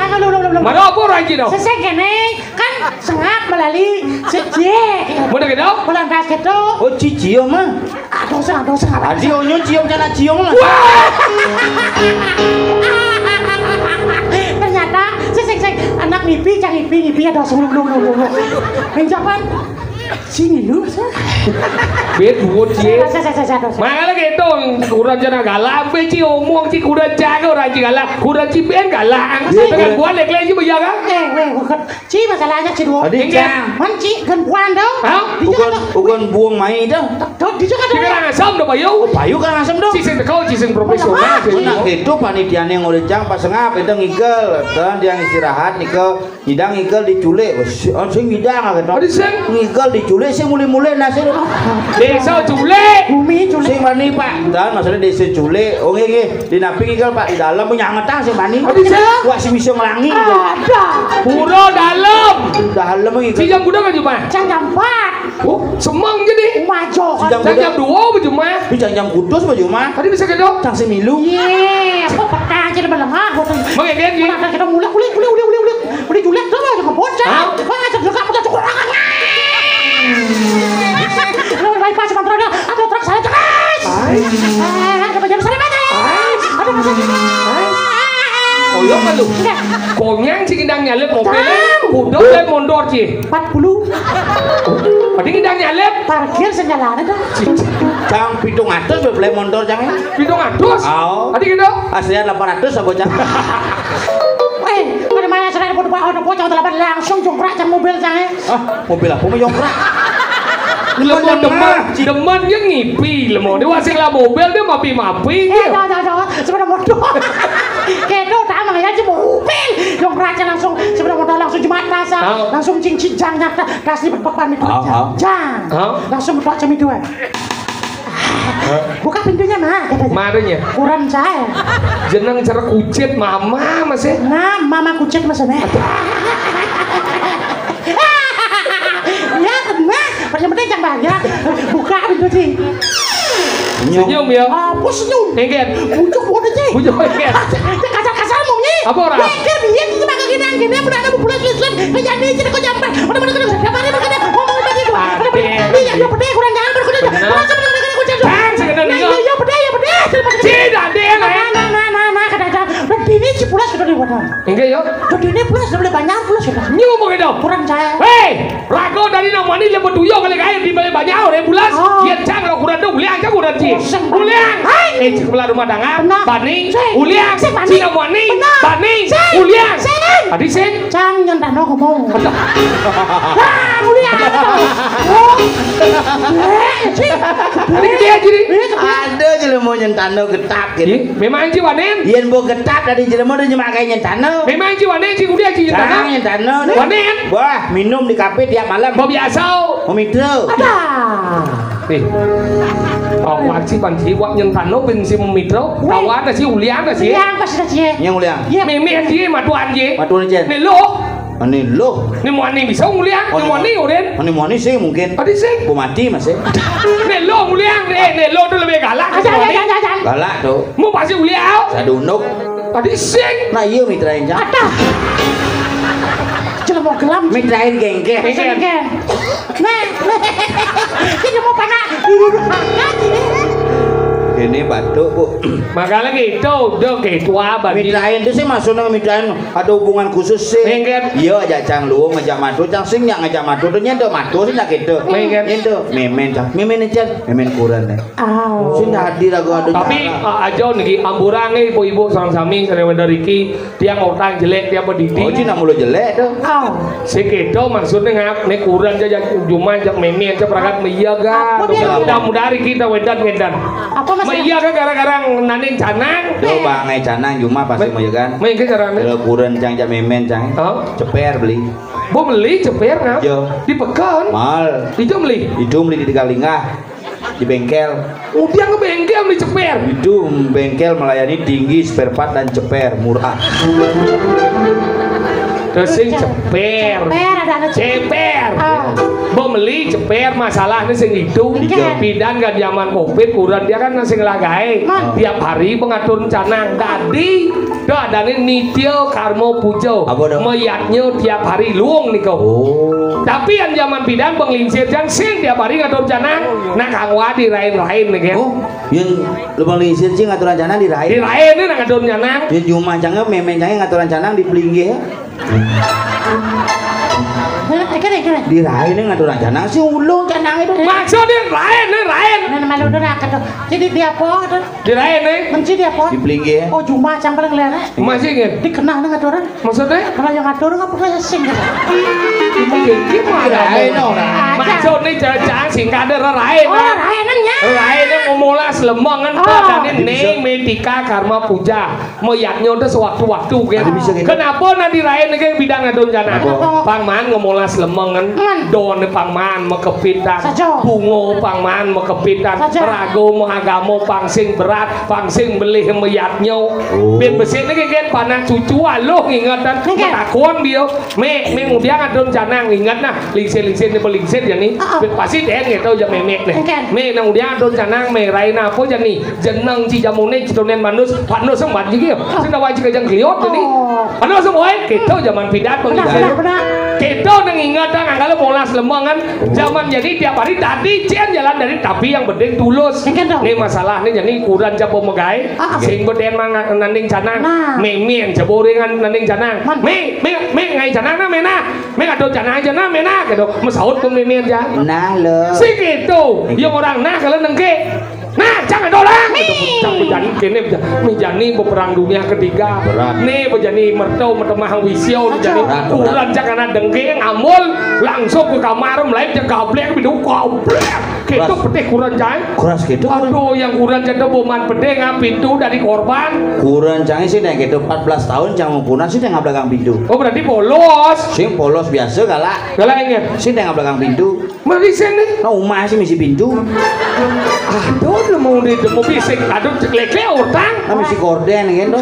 Belum.
Mana apa orang Cina?
Sesek kene kan sengak melalui sejek.
Mana kita?
Bulan kas keto.
Oh, Cici mah.
Dosa.
Adi onyo cium cana cium lah.
Ternyata sesek anak ngipi ya dosa belum. Menjapan sini lu.
Bet buat Ci.
Dosa.
Makanya gitu, kurang jana galak, beci omong Ci kurang jaga orang Ci galak, kurang Ci ben galak. Dengan buat lek-lek Ci bayar kan?
Bukan. Ci masalahnya Ci dua.
Adi Cang.
Man Ci kan buan dong.
Hah?
Bukan buang mai dah.
Di juga
Ci kan asam dah bayu.
Bayu kan asam dong.
Ci sing tekau, Ci sing profesional.
Nah, itu panitiane yang udah Cang pas ngap itu ngigel. Dan dia istirahat nikel, hidang ngigel diculik. Sing hidang gitu.
Adi sing
Ngigel diculik sing mulai-mulai nasi.
desa culik.
bumi culik.
Sing mani Pak. Dan maksudnya desa culik. Oh nggih, di napi ngigel Pak di dalam punya ngetang sing mani.
Adi sing
Wah sing bisa ngelangi.
Ada.
puro dalam.
Dalam
Ci
ngigel.
jam kuda kan cuma?
Jam 4.
Oh, semang jadi.
Majo kan.
Jam 2 cuma.
Di jam kudus baju mah.
Tadi bisa gitu.
Cang si milu.
Iya, apa petang jadi melemah buat.
Mengenai Ci.
Mana kita mulai julek tuh mau jangan bocah.
Hah?
Wah, ngajak dekat udah cukup. Baik pas kontrolnya, atau truk saya cekas. Ada bagian sana mana? Ada bagian.
Oh iya kan lu? Konyang Ci kendang nyalip mobilnya. Kuda dan mondor Ci.
40
Tadi kendang nyalip.
parkir senyalane tuh.
Cang pitung atus beli motor Cang.
Pintu ngatus.
Oh.
Tadi gitu.
Aslinya 800 apa Cang?
Ada mana sana ada bocah telepon langsung jongkrak jam mobil jangan.
Mobil aku mah yongkrak.
Lemon demen yang ngipi lemon. Dia wasing lah mobil dia mapi.
Jangan sebenarnya motor. Kedo tak mah ya cuma mobil. Jongkrak langsung sebenarnya motor langsung jemaat rasa. Langsung cincin nyata kasih berpapan itu. Jang. Langsung berdoa jam itu. Buka pintunya mah katanya.
Marinya.
Kurang saya.
Jenang cara kucit mama masih.
Nah, mama kucing maksudnya. Ya, nah, yang penting jangan banyak. Buka pintu sih.
Senyum ya.
Apa senyum?
Enggen.
Bujuk bodoh sih.
Bujuk enggen.
Kasar-kasar mau nih.
Apa orang?
Pikir biar kita makan gini, udah ada bulan Islam. Jadi sini kau jamper. Udah dapat begini. Ngomong begitu. Iya, pedih kurang jangan berkuda.
Kan sekedar nih.
Iya, pedih.
Tidak dia lah.
Nah, kadang-kadang. Ini si pulas sudah di wadah.
Enggen yo.
Ini pulas sudah banyak pulas sudah.
Ini ngomong gitu.
Kurang saya.
Hei, rago dari nama ini lebih tuyo kali kaya di balik banyak orang bulas. Dia cang lo kurang tuh uliang cang kurang Ci. Uliang. Sebelah rumah dangan. Bani. Uliang. Si nama ini. Bani. Uliang. Tadi sing.
Cang yang tak ngomong. Uliang.
Tadi dia jadi.
Ada jelema nyentano getap gitu.
Memang Ci wanen.
Yen bo getap dari jelema udah nyemakai nyentano.
Memang Ci wanen Ci udah Ci
Cang
nyentana.
nyentano.
Wanen.
Wah, minum di kafe tiap malam.
Mau biasa.
Omidro.
Ada.
Awak si panci wak nyentano ben si mitro. Kawan si uliang si.
Uliang pas dah cie.
Yang uliang.
Meme si matuan si.
Matuan Jen.
Ni lo.
Ani lo.
Ni muani bisa uliang. Ni muani oren.
Ani muani sih mungkin.
Tadi sih.
Bu mati masih.
Ni lo uliang. Ni lo tu lebih galak.
Jangan.
Galak tuh.
Mu pasti uliang.
Sadunuk.
Tadi sih.
Nah iya mitra yang Cang.
Ada. Jangan mau gelam.
Mitrain gengke.
Nah, ini mau panas.
Ini batuk bu.
Makanya gitu, udah gitu apa?
Mitrain itu sih maksudnya mitrain ada hubungan khusus sih.
Mengket.
Iya ajak cang luang ngajak madu, cang sing nyak ngajak madu tuh nyendo madu sih nyak gitu.
Mengket.
Nyendo memen cang, memen aja, memen kurang deh. Sih hadir aku ada.
Tapi aja nih amburange ibu-ibu sareng sami sareng wendariki dia ngotang jelek dia berdiri.
Oh cina mulu jelek tuh.
Si gitu maksudnya ngap nih kurang aja cuma aja memen aja perangkat menjaga. Mudah-mudahan kita wedan.
Apa mas?
Iya kan gara-gara nanding canang.
Yo bangai canang cuma pasti mau kan.
Main ke caranya.
Kalau kurang cang jak memen cang. Ceper beli.
Bo beli ceper ngap.
Yo.
Di pekan.
Mal.
Itu beli.
Itu beli di Galingah. Di bengkel.
Udah ke bengkel beli ceper.
Itu bengkel melayani tinggi spare part dan ceper murah.
Sing ceper. Ceper. Bo beli ceper masalahnya sing itu. Bidan kan zaman Covid kurang dia kan sing lagae. Tiap hari pengatur canang tadi. Tuh ada nih nitio karmo pujo. Meyatnya tiap hari luang nih kau. Tapi yang zaman bidan penglingsir jang sing tiap hari ngatur canang. Nah Kang Wadi lain-lain nih kan.
Yang lubang lingsir sih ngaturan canang di rain.
Di rain ini ngatur canang.
Di cuma cangnya memen cangnya ngaturan canang di pelinggih. Di rain ini ngaturan canang sih ulung canang itu.
Maksudnya rain.
Nah malu udah tuh. Jadi dia apa?
Di rain nih.
Menci dia apa?
Di pelinggih.
Oh cuma cang paling lelek.
Masih ingin?
Dikenal dengan aturan.
Maksudnya?
Kalau yang ngatur nggak pernah sing gitu.
Gimana? Maksudnya jangan singkat ada rain.
Oh rainannya.
Rainnya memulas lemongan dan ini medika karma puja. Meyaknya udah sewaktu-waktu kan. Kenapa nanti rain ini bidang ngatur jana? Pangman memulas lemongan. Don pangman mekepitan. Bungo pangman mekepitan. Rago mahagamo pangsing berat. Pangsing belih meyaknya. Ben besi ini kan panah cucu lo ingatan. Matakuan dia. Me dia ngatur jana ingat nah. Lingsir ini belingsir jadi. Pasti dia nggak tahu jam memek nih. Me nang dia ngatur jana me rain apa jadi. Jeneng ci jamune citonen manus. Panus sempat juga. Sudah wajib kejang kliot jadi. Panus semua kita zaman pidat pengisir. Kita nang ingatan kalau molas lemongan zaman jadi tiap hari tadi cian jalan dari tapi yang bedeng tulus. Nih masalah nih jadi kurang jabo megai. Sing beden mang nanding canang. Memien jaboringan nanding canang. Me ngai canang na mena. Me ngatur canang aja na mena gitu. Mesaut pun memien aja.
Nah lo.
Si gitu. Yang orang nah kalau nengke. Nah, jangan dorang. Itu bejani kene bejani perang dunia ketiga. Nih bejani mertau mertemah wisio bejani kurang jangan dengke ngamul langsung ke kamar mulai jaga gablek bidu goblek. Gitu pedeh kurang jang.
Keras gitu.
Aduh, yang kurang jatuh boman pedeh ngap pintu dari korban.
Kurang jang sih nek gitu 14 tahun jang mumpuna sih nang belakang pintu.
Oh, berarti polos.
Sing polos biasa galak.
Galak inget.
Sih nang belakang pintu.
Mari sini.
Nah, umah sih misi pintu.
Aduh, lu mau di demo bisik. Aduh, ceklek-ceklek utang.
Nah, misi korden gitu.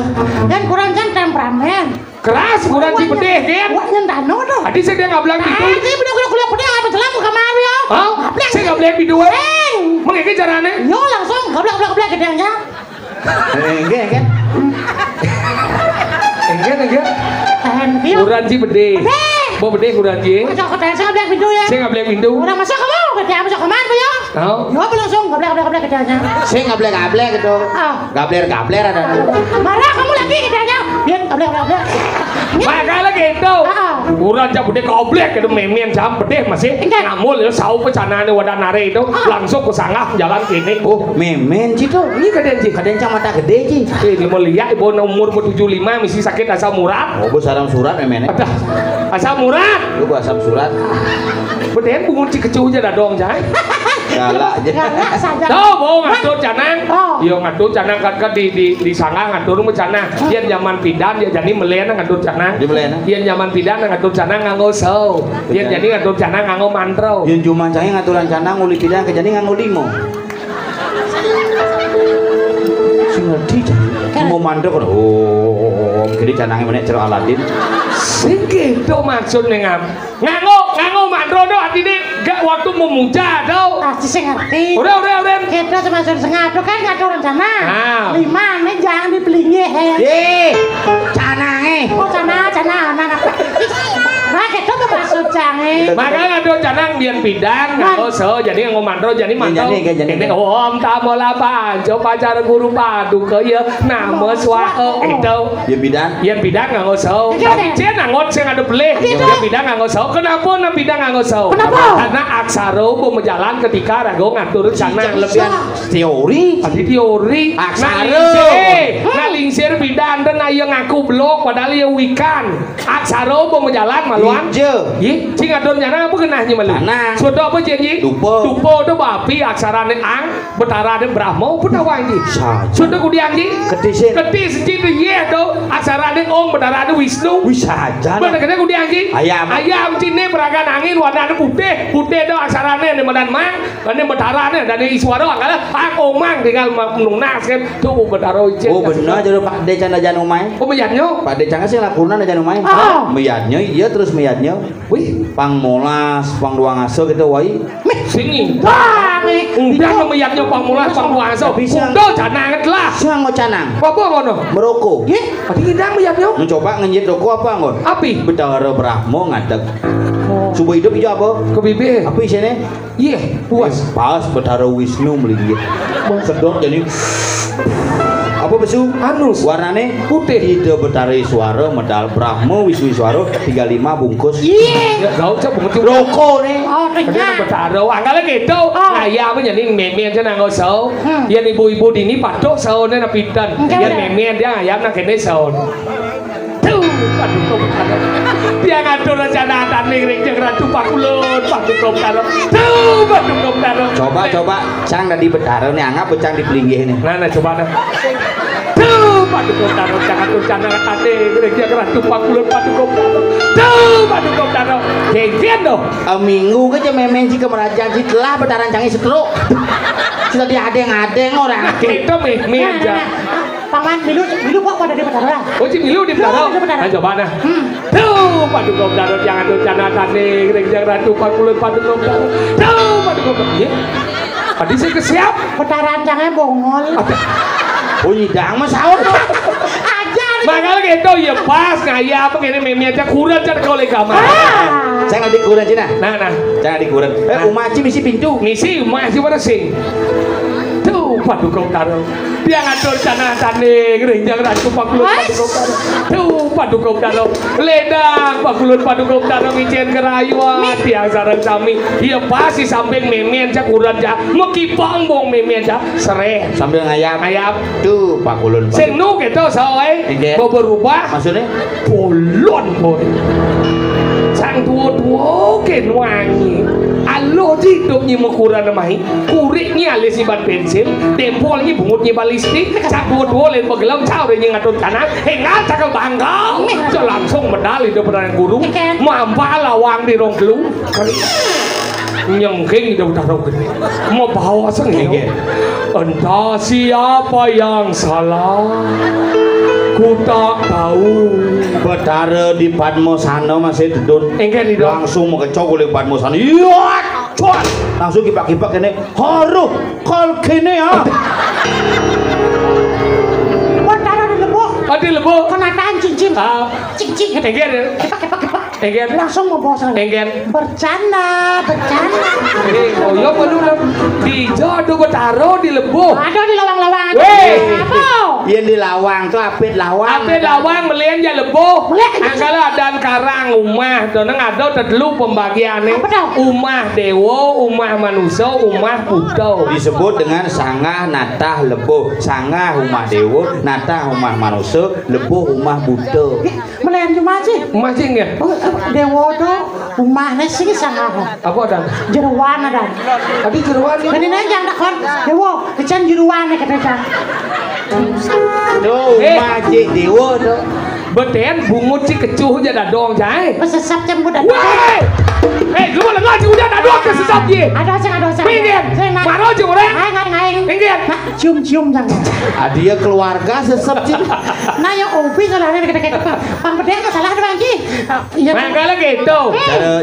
Dan kurang kan temperamen.
Keras, kurang ci pedeh kan.
Wah, nyendano tuh.
Adi saya nggak bilang gitu.
Adi kuliah pedeh apa jelas ke kamar ya.
Oh, saya nggak bilang video. Mengiki caranya?
Yo langsung gablek gedengnya.
Enggak kan?
Enggak.
Tahan
kurang ci pedeh. Bawa pedeh kurang ci.
Masuk ke saya nggak bilang video ya.
Saya nggak bilang video.
Udah masuk kamu, gede masuk kamar tuh ya.
Oh.
Yo langsung gablek gedengnya.
Saya gablek gitu. Gabler ada.
Marah kamu lagi gedengnya. Biar gablek.
Makanya gitu. Kurang jam pedeh goblek gitu memien jam pedeh masih ngamul ya sau pecanaan wadah nare itu langsung ke sanggah jalan kini.
Oh, memen citu.
Ini kadang
cang mata gede ci.
Ini mau lihat ibu umur 75 misi sakit asam urat.
Oh, bos asam surat memen.
Asam urat.
Lu asam surat.
Beden bungun cikecu aja dah dong jay.
Galak aja.
Tuh, mau ngatur canang. Yo ngatur canang kan di sanggah ngatur mu canang. Dia zaman pidan dia jadi melena ngatur canang.
Di melena.
Dia zaman pidan ngatur canang nganggo show. Dia jadi ngatur canang nganggo mantro.
Yang cuma cai ngaturan canang uli pidan ke jadi nganggo limo. Sing ngerti cai. Mau mandek kan. Oh, jadi canangnya mana cerah Aladin.
Sing gitu maksudnya nganggo mantro do artinya gak waktu memuja do.
Pasti sing ngerti.
Udah.
Kita cuma suruh sengaja kan ngatur rencana. 5 nih jangan dibelinya.
Canange.
Oh, cana. Nah kita tuh maksud jangan
Maka ngado canang bian bidang nganggo so jadi nganggo mantro jadi mantro. Ini om tamola panjo pacar guru paduka ya nama swae itu. Bian bidang nganggo so. Cien ngangot sing ada beleh. Bian bidang nganggo so. Kenapa na bidang nganggo so? Karena aksara berjalan ketika rago ngatur canang lebih
teori.
Adi teori. Aksara. Ngalingsir bidang dan ayo ngaku blok padahal ya wikan. Aksara berjalan maluan. Ih, cing adon nyana apa kenahnya malu? Sudah apa janji? Dupo itu bapi aksarane ang, betarane brahmo pun awang ji. Sudah kudiang ji? Ketis ji itu ye itu aksarane om, betarane wisnu.
Wisaja.
Benar kena kudiang ji? Ayam cine peragan angin warnanya putih itu aksarane di medan mang, dan betarane dan iswaro angkala ang omang tinggal menunas kan tuh betaro ije.
Oh benar jadi Pak De canda jan umay.
Oh meyatnya?
Pak De canda sih lakunan jan umay. Meyatnya iya terus meyatnya. Wih, pangmolas, pangduangaso gitu wai.
Sini. Wah, udah meyatnya pangmolas, pangduangaso. Udah cananget lah.
Siang mau canang.
Apa ngono?
Meroko.
Ye, padi hidang meyatnya.
Mencoba ngenjit roko apa ngon?
Api.
Betara Brahmo ngadeg. Subuh hidup itu apa?
Kebibe.
Apa isinya?
Iya, puas.
Pas betara Wisnu melinggih. Sedot jadi apa besu?
Anus.
Warnane
putih.
Ide betari suara medal Brahmo Wisnu suara 35 bungkus.
Iya. Ya gak usah bungkus
rokok nih.
Oh, ternyata.
Betara. Angkala gitu. Ayam jadi memen cenah nggo saun. Yen ibu-ibu dini padok saune na pinten. Yen memen dia ayam nang kene saun. Tuh, aduh kok ada. Dia ngatur rencana taning jeung Ratu Pakulun, Paduka karo. Tuh, Paduka karo.
Coba cang tadi betara nih anggap becang di pelinggih nih.
Nah, coba nah. Tuh, Paduka karo jangan rencana taning jeung Ratu Pakulun, Paduka karo. Tuh, Paduka karo. Genggen dong.
Minggu ke memen jika merajang setelah betaran canggih setruk. Sudah diadeng-adeng orang.
Kita memen aja.
Paman, milu kok pada di Betara?
Oh, cik milu di Betara? Nah, coba nah. Tuh, Paduka Betara jangan rencana taning jeung Ratu Pakulun, Paduka karo. Tuh, Paduka karo. Iya. Tadi saya kesiap.
Betaran jangan bongol.
Oh, nyidang mas sahur tuh.
Ajar.
Makanya gitu ya pas ngaya apa gini meme aja kurang cara kau kamar.
Saya nggak dikuran Cina.
Nah.
Jangan dikuran. Umaci misi pintu.
Misi masih pada sing. Tuh, Paduka karo. Dia ngatur sana taning renjang Ratu Pakulun, Paduka karo. Tuh, Paduka karo. Ledang Pakulun, Paduka karo ngicen kerayuan tiang sareng sami. Iya pasti samping memen cak kurang ja. Mekipang bong memen ja sere.
Sambil ngayap. Tuh, Pakulun.
Sing nu gitu soe. Berubah.
Maksudnya?
Bolon boy. Sang tua-tua ken wangi. Alo hidup nyi mekuran namahi. Kuriknya alis iban pensil, dempolnya bungutnya balistik. Sang tua-tua lain begelam cau dari ngatut kanan. Hengal cakal bangga. Langsung medali di peranan guru. Mampa lawang di rong gelung. Nyengking di udah rong gede. Mau bawa sengih. Entah siapa yang salah. Ku tak tahu.
Betara di Padmosana masih duduk.
Engken itu
langsung mengecok oleh Padmosana. Iya, cuat. Langsung kipak-kipak kene. Haruh, kal kene ya.
Betara di Lebo.
Di Lebo.
Kenataan cincin. Cincin.
Engken.
Kipak.
Engken.
Langsung ngobrol.
Engken.
Bercanda.
Oh iya perlu di jodoh betaro di Lebo.
Ada di lawang-lawang.
Apa?
Yang di lawang tuh apit lawang.
Apit lawang melian ya Lebo. Angkala dan karang umah. Doneng ada terdelu pembagiannya. Umah dewo, umah manusia, umah buddha.
Disebut dengan sangah natah lebo. Sangah umah dewo, natah umah manusia, lebo umah buddha.
Melian cuma sih.
Masih ya?
Dewo tuh umahnya sih sangah.
Apa dan?
Jeruan ada.
Tadi jeruan.
Ini nanya nak kan. Dewo, kecan jeruan nih katanya.
Tuh, majik dewa tuh.
Beten bungut si kecuh aja dadong jai.
Sesap jam udah.
Weh, lu mau ngaji udah dadong ke sesap ye.
Ada.
Pingin, maro aja orang.
Ngai.
Pingin.
Cium jangan.
Dia keluarga sesap sih.
Nah yang obi salah nih kita pang bedeng salah ada lagi.
Makanya gitu.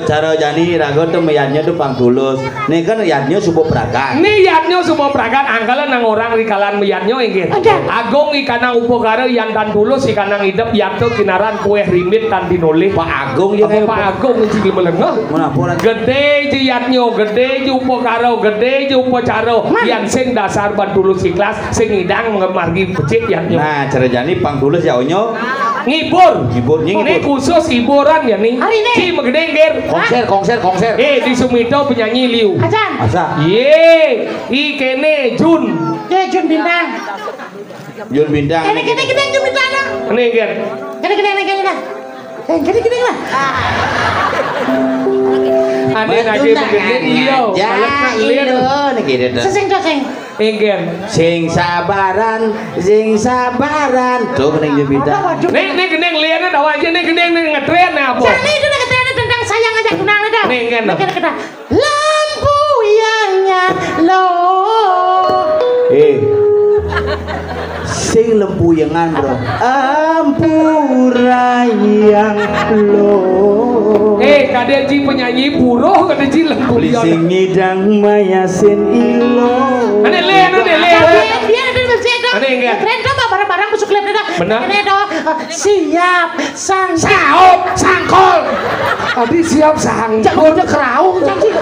Cara jani rago tuh meyannya tuh pang tulus. Nih kan meyannya subuh peragan.
Nih yatnya subuh peragan anggalan nang orang rikalan meyannya ingin. Agung ikanang upokara yang dan tulus ikanang hidup yat tuh kinaran kue rimit tan dinoleh.
Pak Agung
ya Pak Agung ngisi melengah.
Menapa
gede jiyatnyo, gede jupo karo, gede jupo caro. Yang sing dasar bandulus ikhlas, sing ngidang margi becik yatnyo.
Nah, carajane pangdulus ya onyo.
Ngibur. Ini khusus hiburan ya nih.
Hari ini.
Ci megedengger.
Konser.
Di Sumito penyanyi Liu.
Ajan.
Asa.
Ye, kene Jun.
Ya Jun Bintang.
Jun Bintang.
Kene Jun Bintang.
Nger.
Kene lah.
Ane aja begede iyo. Malek lihat.
Sesing.
Nger.
Sing sabaran. Tuh kena Jun Bintang.
Nih geneng lihatnya dawa aja nih geneng ngetren apa?
Jadi itu ngetren tentang sayang aja tunang ada.
Nih nger.
Lampu yang nyala.
Sing lempuyengan bro. Ampurayang lo.
Kadang ji penyanyi buruh, kadang ji lempuyengan.
Sing ngidang mayasin ilo.
Ane le.
Dia ada masjid dong.
Ane enggak.
Tren dong barang-barang busuk lep dong.
Benar.
Ini dong. Siap
sangkol. Tadi siap sangkol.
Jangan udah keraung janji.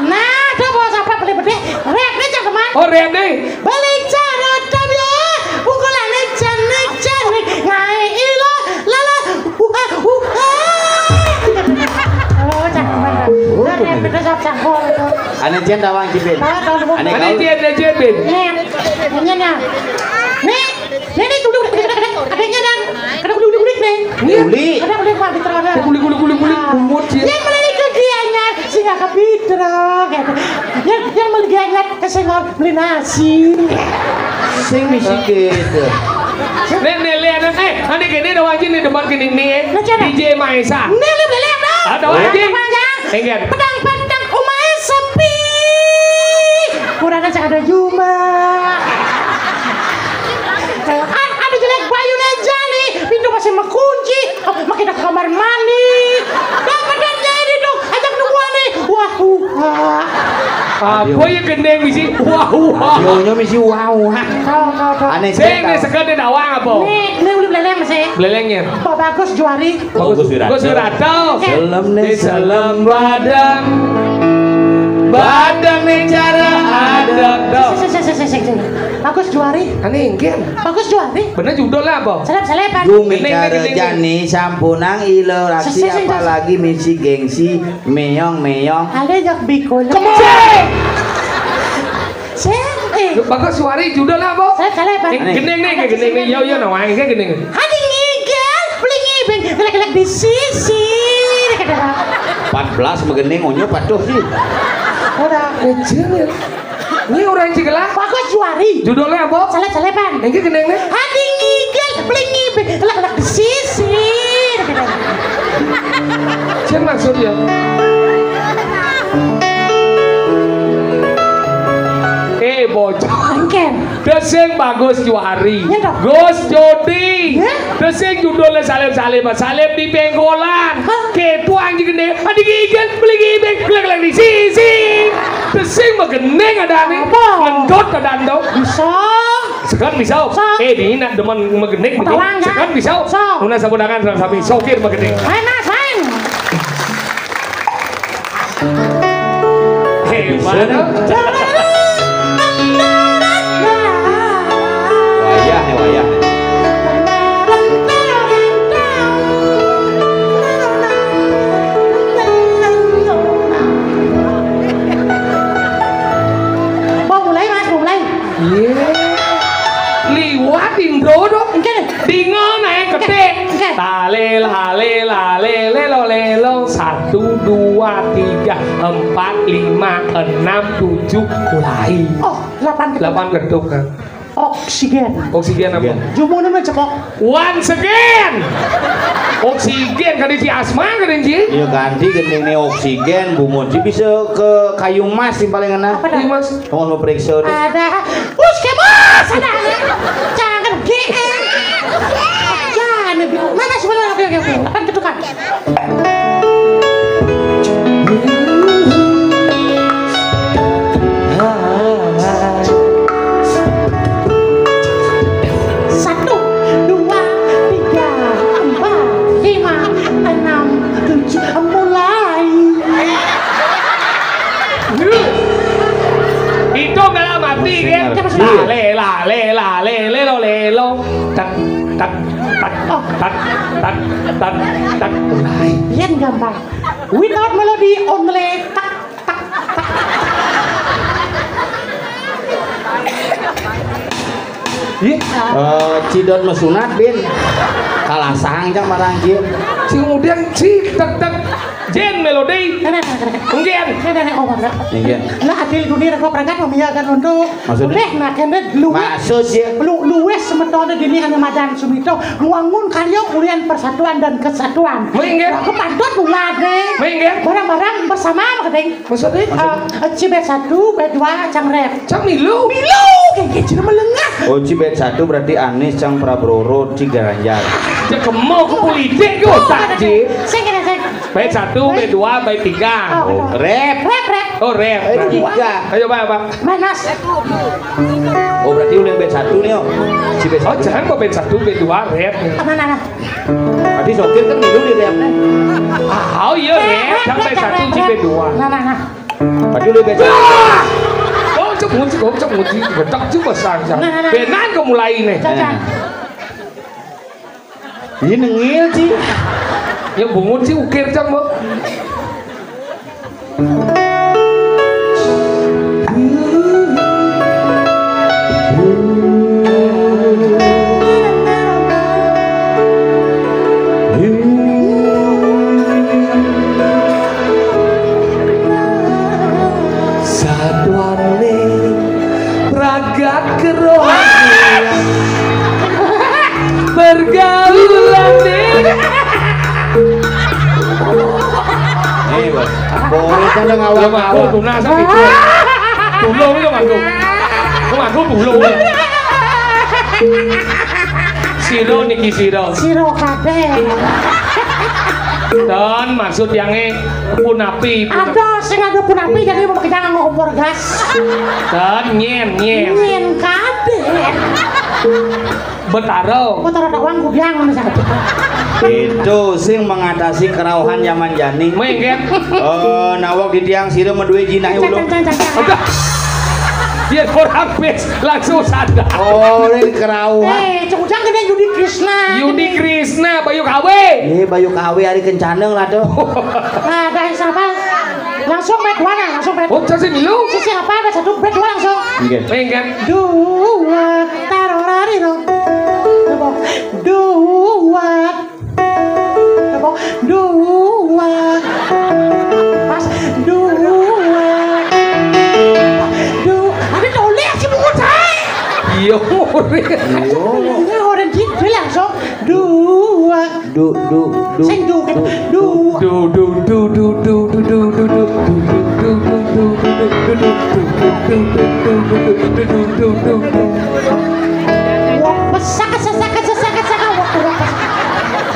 Nah, tuh bawa sampai beli-beli. Rek nih teman.
Oh rem nih.
Balik cara tabio. Pukulan nek ngai ilo lala. Oh, jangan benar. Rek beda sangkol itu.
Ane jen dawang cibin.
Ane jen bin.
Nih, duduk. Adanya dan. Kada kulik nih.
Uli.
Ada kulik Pak Bitra.
Kulik kumut sih.
Yang beli kegianya singa ke Bitra gitu. Yang beli kegianya kesengol beli nasi.
Sing misi gitu.
Lihat. Ane gini ada wajib nih depan gini nih. DJ Maesa.
Nih lihat dong.
Ada wajib. Enggak.
Pedang umai sepi. Kurang ada Juma. Ada jelek bayu aja nih. Pintu masih mengunci. Makin ke kamar mandi. Dan badannya ini dong. Ajak nungguan nih. Wah.
Apa yang gendeng misi? Wah.
Yonya misi wow.
Kau.
Ane
Sing nih sekadar dawang apa?
Nih beli beleleng masih.
Belelengnya.
Pak Bagus Juari.
Bagus
Wirato.
Selem badan. Badan cara ada dong.
Bagus Juari.
Ane enggak.
Bagus Juari.
Bener judul lah apa?
Selep-selepan.
Bumi cara jani sampunang ilo raksi apalagi misi gengsi meong.
Ada jak bikul.
Bagus suari judul lah apa?
Selep-selepan.
Geneng nih. Yo nawang kayak geneng.
Hadi ngigel, beli ngibeng, gelek-gelek di sisi.
14 megening onyo patuh sih.
Udah.
Kecil. Ini orang Cigelah.
Bagus Juari.
Judulnya apa?
Selep-selepan.
Ini geneng nih.
Hadi ngigel, beli ngibeng, gelek-gelek di sisi.
Siapa maksudnya? Bocor. Desing Bagus Juari. Gus Jodi. Desing judulnya Salib di penggolan. Ketuang gede. Adi gigit beli gibeng. Gelek-gelek di sisi. Desing megeneng ada nih. Ngendot ada ando.
Bisa.
Sekarang bisa. Ini nak demen megeneng. Sekarang bisa. Nuna sabudangan sampai sokir megeneng.
Main.
Hebat.
Wayah.
Mau mulai Mas, mulai.
Liwat Indro dong. Bingung gede. Tale lale lelo 1 2 3 4 5 6 7 mulai.
Oh, 8
gedung kan.
Oksigen
apa?
Jumu nama cepok.
Once again. Oksigen kan di asma kan di.
Iya ganti gending nih oksigen Bu Moji bisa ke kayu mas yang paling enak.
Apa dah?
Mas.
Kamu mau periksa deh.
Ada Puskemas ada. Jangan GM. Jangan. Mana sebenarnya oke. Akan ketukan.
lelo tak tak tak tak tak tak tak mulai.
Yen gampang. Without melody only tak tak tak.
Cidot mesunat bin kalah sang cang marang jin
si kemudian si tak tak jen melodi enggak
ingin
lah adil dunia kau perangkat memiyakan untuk boleh nak kena
maksud ya
luwes sementara dini hanya madan sumito nguangun karya kulian persatuan dan kesatuan
mengingat
kepantut mulade
mengingat
barang-barang bersama kateng
maksudnya
cibet 1 bet 2 cang rep
cang milu
kayak gitu melengah
oh cibet 1 berarti Anies cang Prabowo Cigaranjar
dia kemau ke politik ke otak ji bet 1 bet 2 bet 3
oh rep
oh rep ayo pak
manas
oh berarti udah bet 1 nih oh cibet 1
oh jangan kok bet 1 bet 2 rep
mana
berarti sokir kan milu di repnya
oh iya rep jangan bet 1 cibet 2
nah
berarti udah bet 1
cok muci bedak juga sang benan kau mulai nih
ini nengil sih
yang bungut sih ukir cang mau pergaulan deh.
Nih bos, boleh kan ngawur-ngawur.
Tuna sakit. Tulung itu manggung. Manggung tulung. Siro niki siro.
Siro kabeh.
Dan maksud yange punapi.
Ada sing ada punapi jadi mau kita ngompor gas.
Dan nyen
kabeh.
Betaro
tak uang gubiang misalnya.
Itu sing mengatasi kerauhan zaman jani.
Mengget.
Nawak di tiang sira medue jinah ulo.
Udah. Biar orang bes langsung sadar.
Oh, ini kerauhan.
Cukujang gede
Yudi Krishna Bayu KW.
Bayu KW hari kencaneng lah tuh.
Nah, guys apa? Langsung bet mana? Langsung bet.
Oh, sih milu.
Sisi apa? Bet 1 bet 2 langsung.
Mengget.
2 taruh lari dong. 2 pas 2 ada toleh si buku saya
iya
orang gitu langsung 2 sing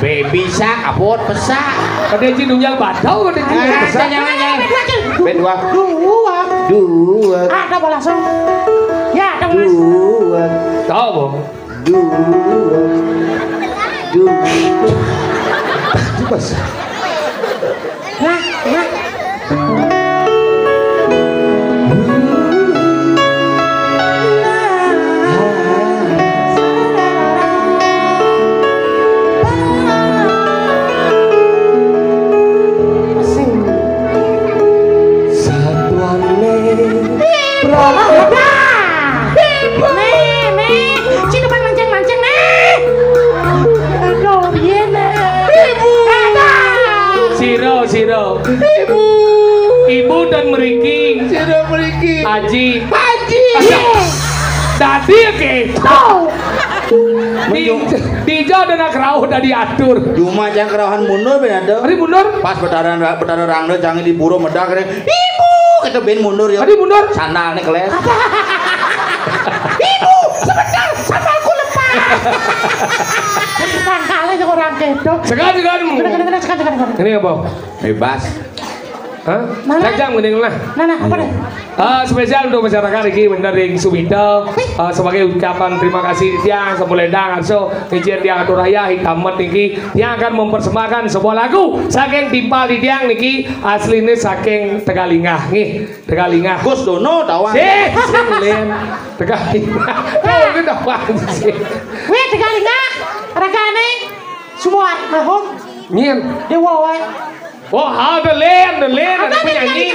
Baby sak apot pesak.
Ada jinungnya badau ada jinungnya pesak.
Jangan.
Bet 2.
Ada apa langsung? Ya, ada Mas.
2. Tahu, Bang?
2.
Cepat.
Nah.
Siro. Ibu dan Meriki. Siro Meriki. Aji. Tadi ke. Di jauh dan kerauh udah diatur.
Cuma jangan kerauhan mundur benar.
Hari mundur.
Pas betaran rangdo jangan diburu medak deh. Ibu kita ben mundur ya.
Hari mundur.
Sandal nih keles.
Ibu sebentar sandalku lepas. Kali orang kedok.
Sekarang. Ini apa?
Bebas.
Hah? Kajang mending lah.
Nah, apa deh?
Spesial untuk masyarakat ini bener yang Sumito. sebagai ucapan terima kasih tiang semulai so ngejian tiang atur raya hitamet niki yang akan mempersembahkan sebuah lagu saking timpal di tiang niki aslinya saking Tegalingah nih Tegalingah
Gus Dono tawang
sih len Tegalingah oh itu tawang sih
weh Tegalingah regane semua mahum
nyen
dewa wae
oh ada len ada penyanyi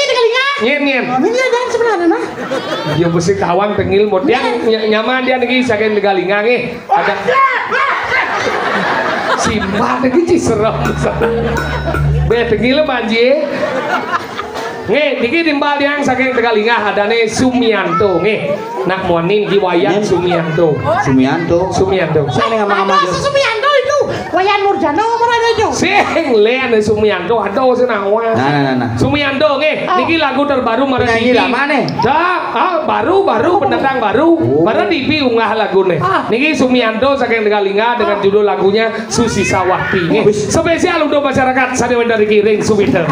Tegalingah
nyen
ini ada sebenarnya nah
dia mesti kawan tengil mod yang nyaman dia niki saking Tegalingah nih ada Simba niki serem be tengil manji nge niki timbal yang saking Tegalingah adane Sumianto nge nak muanin ki wayan Sumianto
saya ngomong-ngomong
Sumianto itu wayan Nurjano mana itu
sing len Sumianto aduh senawa
nah
Sumianto nge niki lagu terbaru marang
penyanyi lama nih
baru pendatang baru baru TV unggah lagu nih niki Sumianto saking Tegalingah dengan judul lagunya Susi Sawati nge spesial untuk masyarakat sadewan dari Kiring Suwiter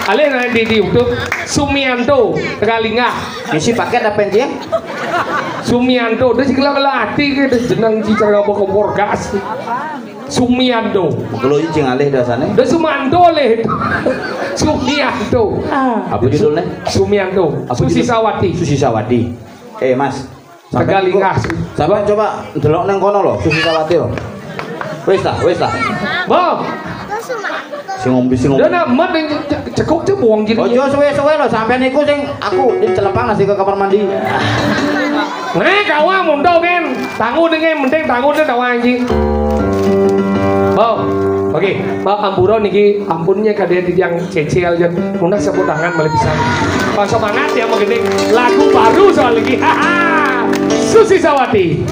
alih nanti di YouTube Sumianto Tegalingah
isi paket apa yang
Sumianto dia segala hati ke jenang cicara kompor gas Sumianto
kalau ini alih dasarnya
dia Sumanto leh Sumianto
apa judulnya
Sumianto Susi Sawati
Mas
Tegalingah
sampai coba delok neng kono loh Susi Sawati loh wes tak
Bang
sing ngombe
dia nak mat yang cekuk tu buang jadi
ojo suwe-suwe loh sampai niku sing aku di celepang nasi ke kamar mandi
nah kawan mundo kan tangguh dengan penting tangguh dia tahu anjing oke ampuran niki ampunnya kadang di yang cecil aja mudah sebut tangan malah bisa pas semangat ya mau gede lagu baru soal lagi haha Susi Sawati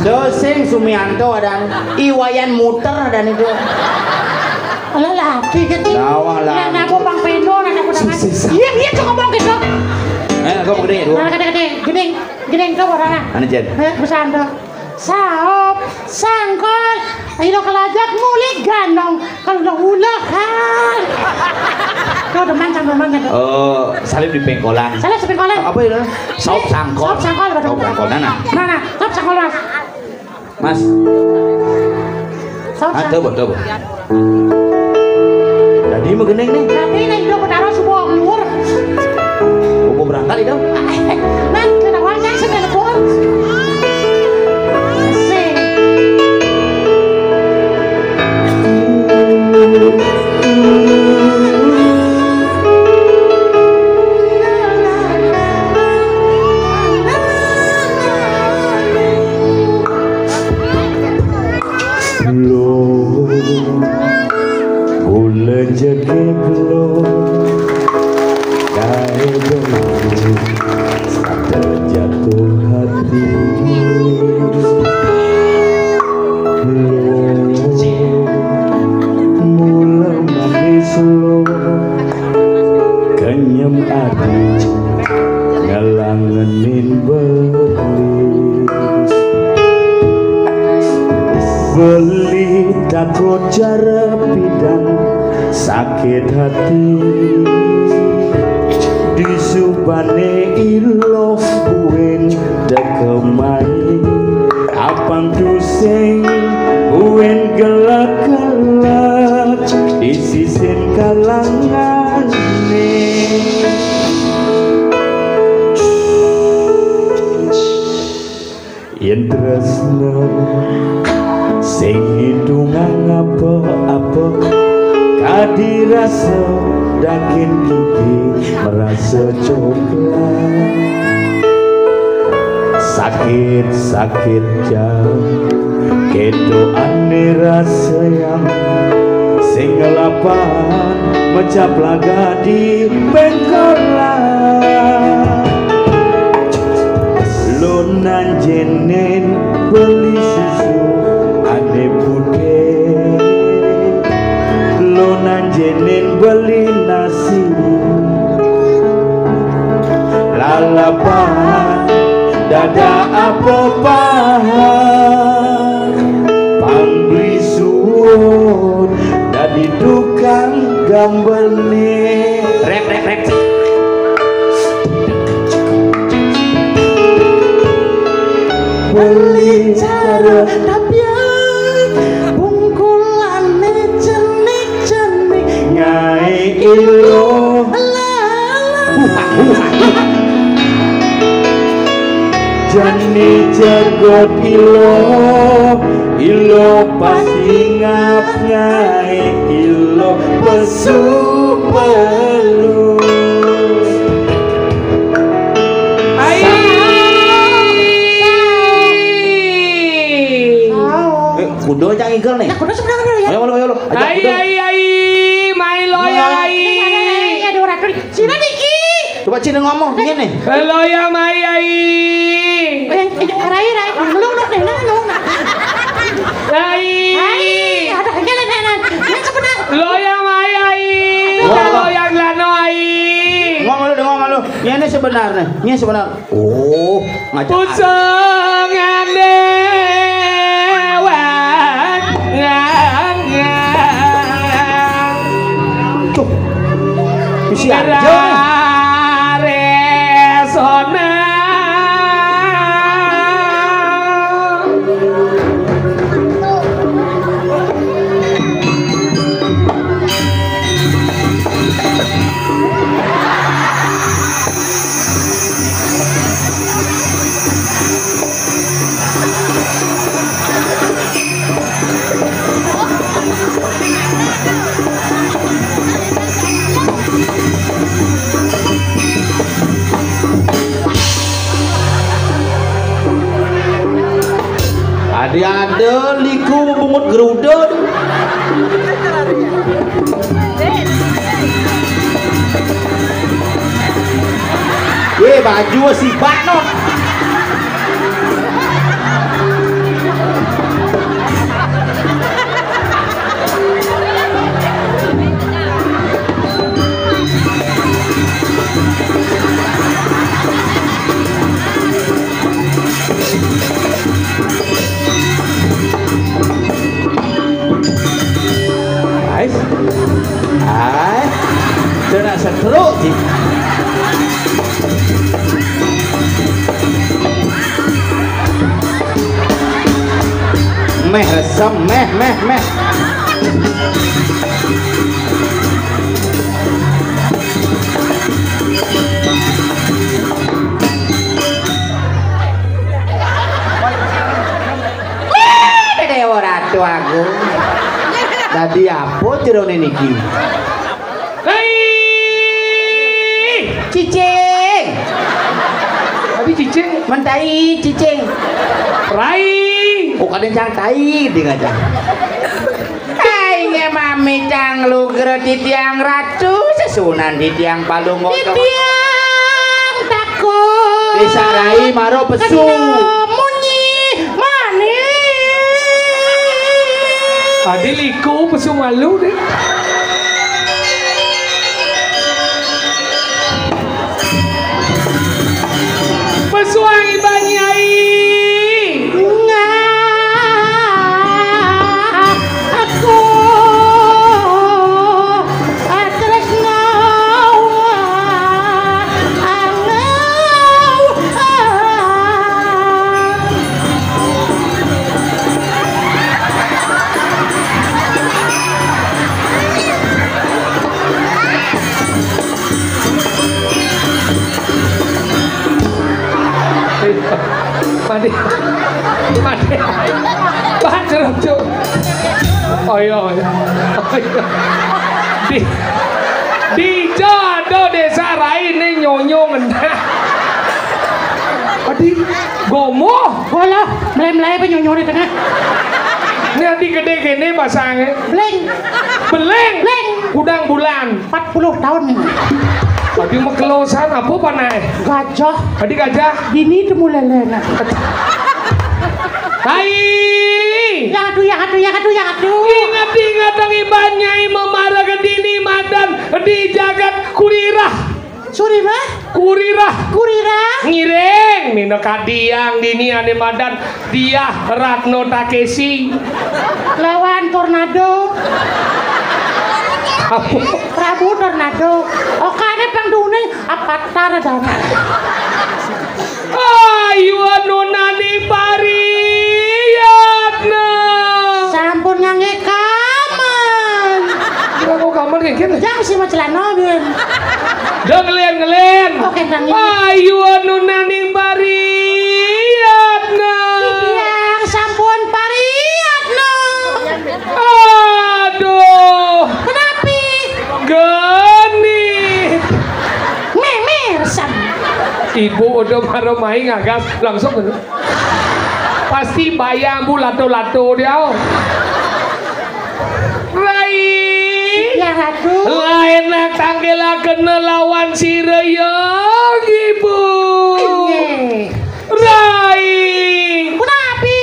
Dosing Sumianto dan Iwayan muter dan itu
alah laki gitu
lawang lah
nah aku bang peno nah aku dengan iya tuh ngomong gitu
kau begini itu
nah gede kau orang
ane jen
bersanda saop sangkol ayo kelajak mulik ganong kalau udah ulah kan kau deman gitu
oh salib di pengkolan apa itu sop sangkol nah
sop sangkol
mas coba jadi mau gening nih
tapi ini udah bertaruh sebuah luar
mau berangkat itu
nah kenawanya sebenarnya pun
beli takut cara pidan sakit hati disubane ilof buen dekemai apang tuseng buen gelak-gelak disisin kalangan yen tresno sing hitungan apa-apa kadirasa dakin gigi merasa coklat sakit jam kedo ane rasa yang sing ngelapan mecap laga di bengkolan lunan jenen beli susu ane pun singalapan dada apa pahan pambri suwun dadi tukang gambar nih
rep
beli cara tapian bungkulane cenik-cenik
nyai ilo jani jagot ilo pasti ngap nyai ilo pesu pelu
kudo jangan igel nih.
Ya kudu sebenarnya ya.
Ayo.
Ai, main loyang ai.
Ada orang tuh. Cina Niki.
Coba Cina ngomong gini nih.
Loyang mai ai.
Rai. Ngelung deh, ngelung.
Ai.
Ada nenek. Yang sebenar.
Loyang mai ai. Loyang lano ai.
Ngomong lu. Ini sebenarnya. Oh, ngajak.
Pusangan dewan
Cuk. Misi aja nih.
Resona
Ada liku membungut geruduk. Baju si Banot. Kena setruk sih. Meh resem, meh. Dewa Ratu Agung. Tadi apa jerone niki? Cicing.
Tadi cicing.
Mentai cicing.
Rai.
Oh kadang cang tai di ngajak.
Hai mami cang lugro di tiang ratu sesunan di tiang palung di tiang takut.
Disarai maro pesu.
Munyi manis.
Tadi liku pesu malu deh. Pesuai banyai.
Aku tresno
Mati. Pacar cuk. Oh iya. Di jodoh desa Rai ini nyonyo ngendah. Adi gomo.
Bola, melai-melai apa nyonyo di tengah.
Ini adi gede gini pasangnya.
Beleng.
Udang bulan
40 tahun nih.
Tadi mau kelosan apa panai?
Gajah.
Tadi gajah.
Bini itu mulai lena.
Hai.
Yang aduh.
Ingat ang ibanyai memarah ke dini madan di jagat kurirah.
Surira? Kurira
ngiring Nino Kadiang Dini Ane Madan dia Ratno Takeshi
lawan Tornado Prabu Tornado okane pangdune Avatar dana
ayu anunani pariyatna
sampun ngangge kaman
kok kamar kayak gitu
jang si macelana ben
dong ngelen
oke bang
ayu anunani pariyatna
yang sampun pariyatna
aduh
kenapa
genit
memersan
ibu udah baru main ngagas langsung pasti bayang bu lato-lato dia
ya ratu
lain nak tanggela kena lawan si Reyang ibu Rai
kenapa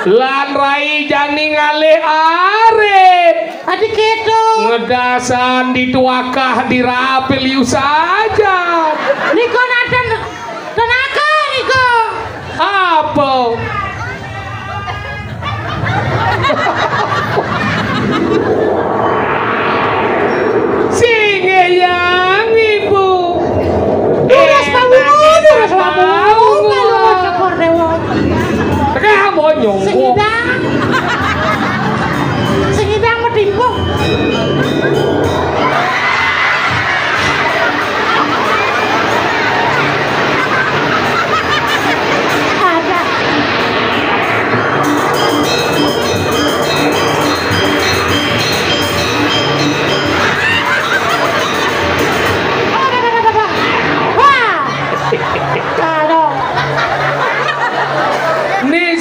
lan Rai jani ngale arep
adik itu
ngedasan dituakah dirapel saja
Niko nadan tenaga Niko
apa singe yang ibu
Duras bangun kalau syukur dewa
kamu nyongkok
sengidang metimpung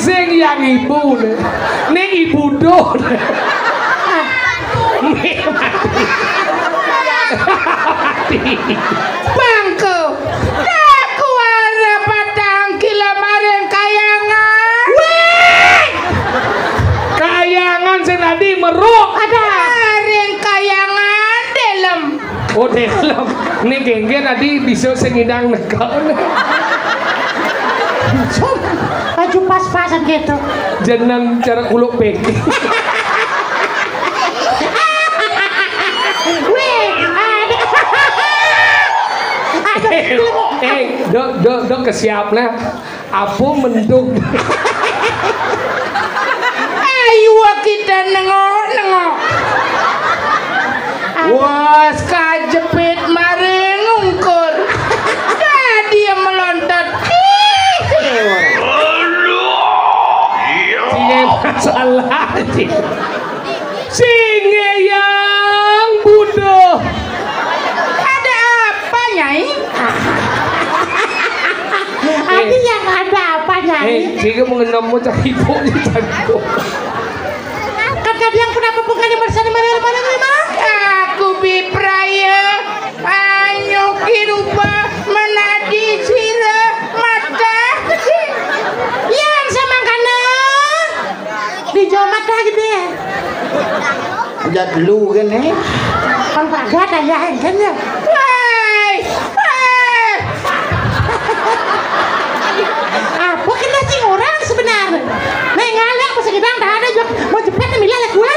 ada
yang ibu nih ibu do bangku aku ada patang kilamarin kayangan kayangan senadi meruk
ada
marin kayangan dalam oh dalam ini genggen tadi bisa sengidang negara
baju pas-pasan gitu
jeneng cara kuluk peki dok kesiapnya apa mendung ayo kita nengok was kajepit mari ngungkur jadi yang melontot masalah singe yang bodoh ada apa nyai
ada yang ada apa nyai
jika mengenam macam ibu
kan kalian kenapa bukannya bersama mana
aku bipraya anyuki rupa menadi sira mata
yang sama kana di Jawa mata gitu ya
jat lu kan
kan kagak ada ya kan ya apa kena sih orang sebenarnya nih ngalek pas kita tak ada juga mau jepet milih lah gue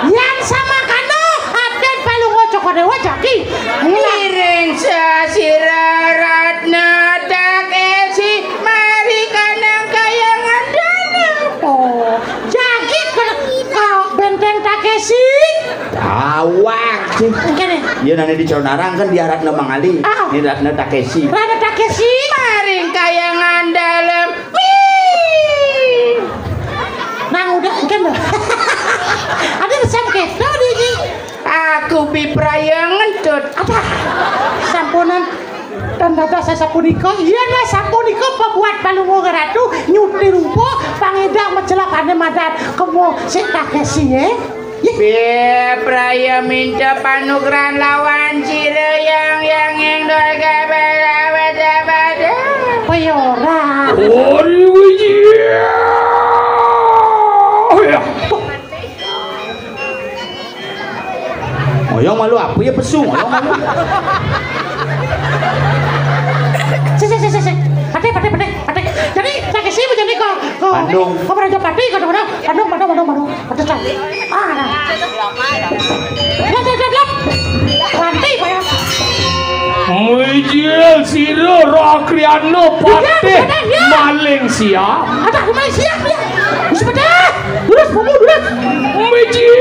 yang sama kana ada palu ngocok dewa jaki
miring sasira ratna Takeshi mari kanang kayangan dana
oh jaki kau benteng Takeshi
awak sih iya nanti di Conarang kan di Ratna Mangali ini Ratna Takeshi
maring kayangan dalam
nah udah kan ada resep keto di
aku bipraya ngentut
apa sampunan dan dada saya sapuniko iya lah sapuniko pembuat balungo ratu nyuti rumpo pangedang mencelakane madan kamu si Takeshi ya
bipraya minta panugrahan lawan sira yang doga bada
payora
oh iya
Ngoyong malu apa ya pesu ngoyong malu.
Pati. Jadi saya ke sini jadi ke
Bandung.
Ke Raja Pati ke mana? Bandung. Pati cah. Lihat. Pati Pak ya.
Mujil siro Rokriano Pati maling siap.
Ada maling siap ya. Sepeda. Lurus.
Mujil.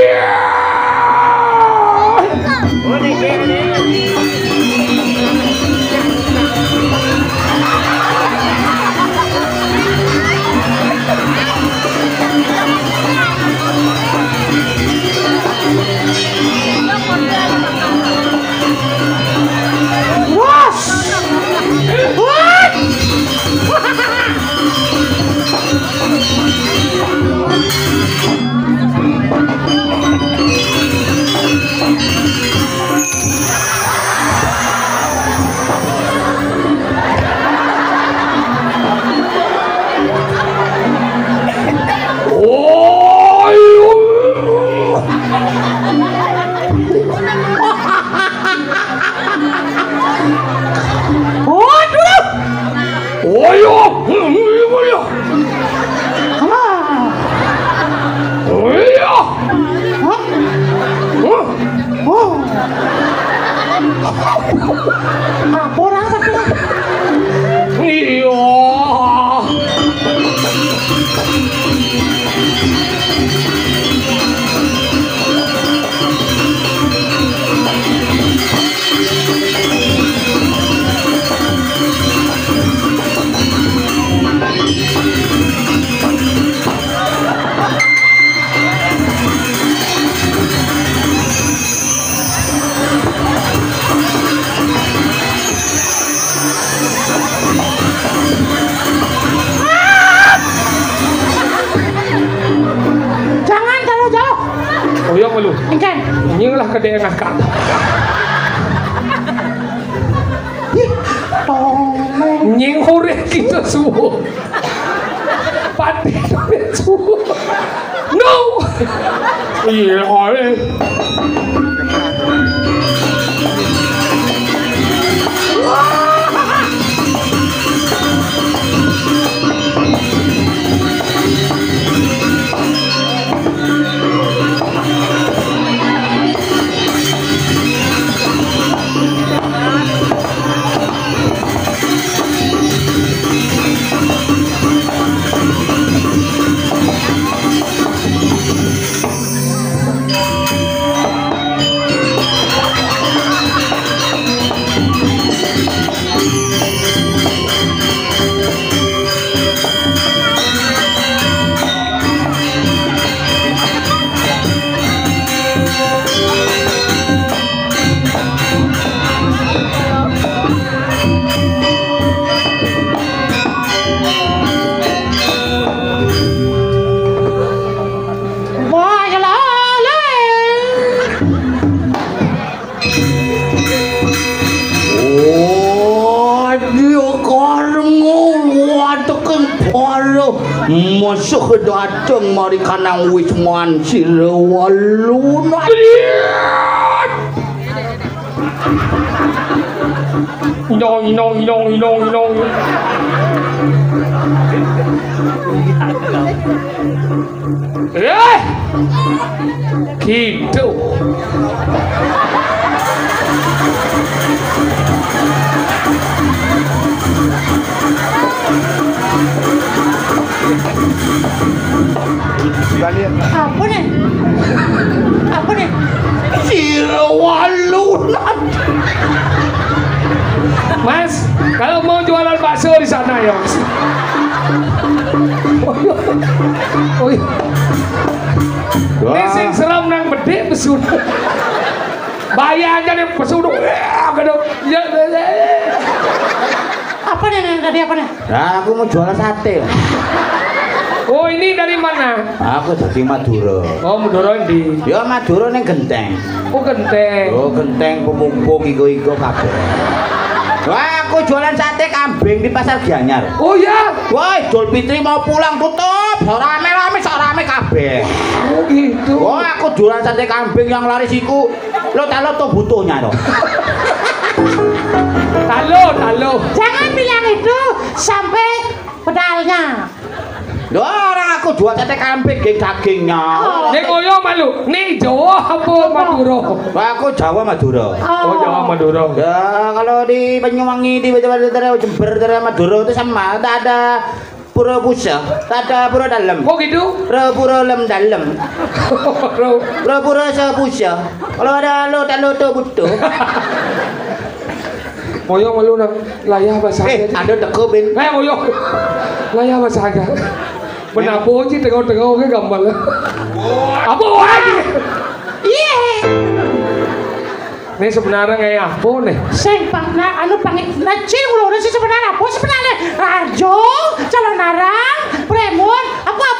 Lu nying lah ke daerah ngakak nying hore kita suhu pati suhu no iya oleh masuk ke datang mari kanang wisman sirewalun inong gitu
Apa nih?
Sirawalunan. Mas, kalau mau jualan bakso di sana ya, Mas. Oh iya. Ini sing seram nang bedek pesun. Bayar aja nih pesun.
Apa nih tadi apa nih?
Nah, aku mau jualan sate.
Oh ini dari mana?
Aku dari Madura.
Oh Madura ndi?
Ya Madura ning Genteng.
Oh Genteng.
Oh Genteng pemumpung iko kabeh. Wah, aku jualan sate kambing di pasar Gianyar.
Oh ya.
Wah, Idul Fitri mau pulang tutup. Rame-rame kabeh.
Oh gitu.
Wah, aku jualan sate kambing yang laris iku. Lo talo tuh butuhnya loh.
Talo.
Jangan bilang itu sampai pedalnya.
Loh, orang aku jual sate kambing dagingnya.
Nek koyo malu. Nih Jawa apa Madura?
Wah, aku Jawa Madura.
Oh Jawa Madura.
Ya, kalau di Banyuwangi, di Jember, dari Madura itu sama. Tak ada pura pusat, tak ada pura dalam.
Oh gitu?
Pura lem dalam. Pura sepusat. Kalau ada lo tak lo tuh butuh.
Koyo malu nang layah bahasa.
Ada teko ben.
Koyo. Layah bahasa agak. Menapo sih tengok-tengok ke gambar. Apa lagi?
Iya.
Ini sebenarnya kayak apa nih?
Sing nacing lho sih sebenarnya apa sebenarnya? Rajo, calon arang, premun, apa?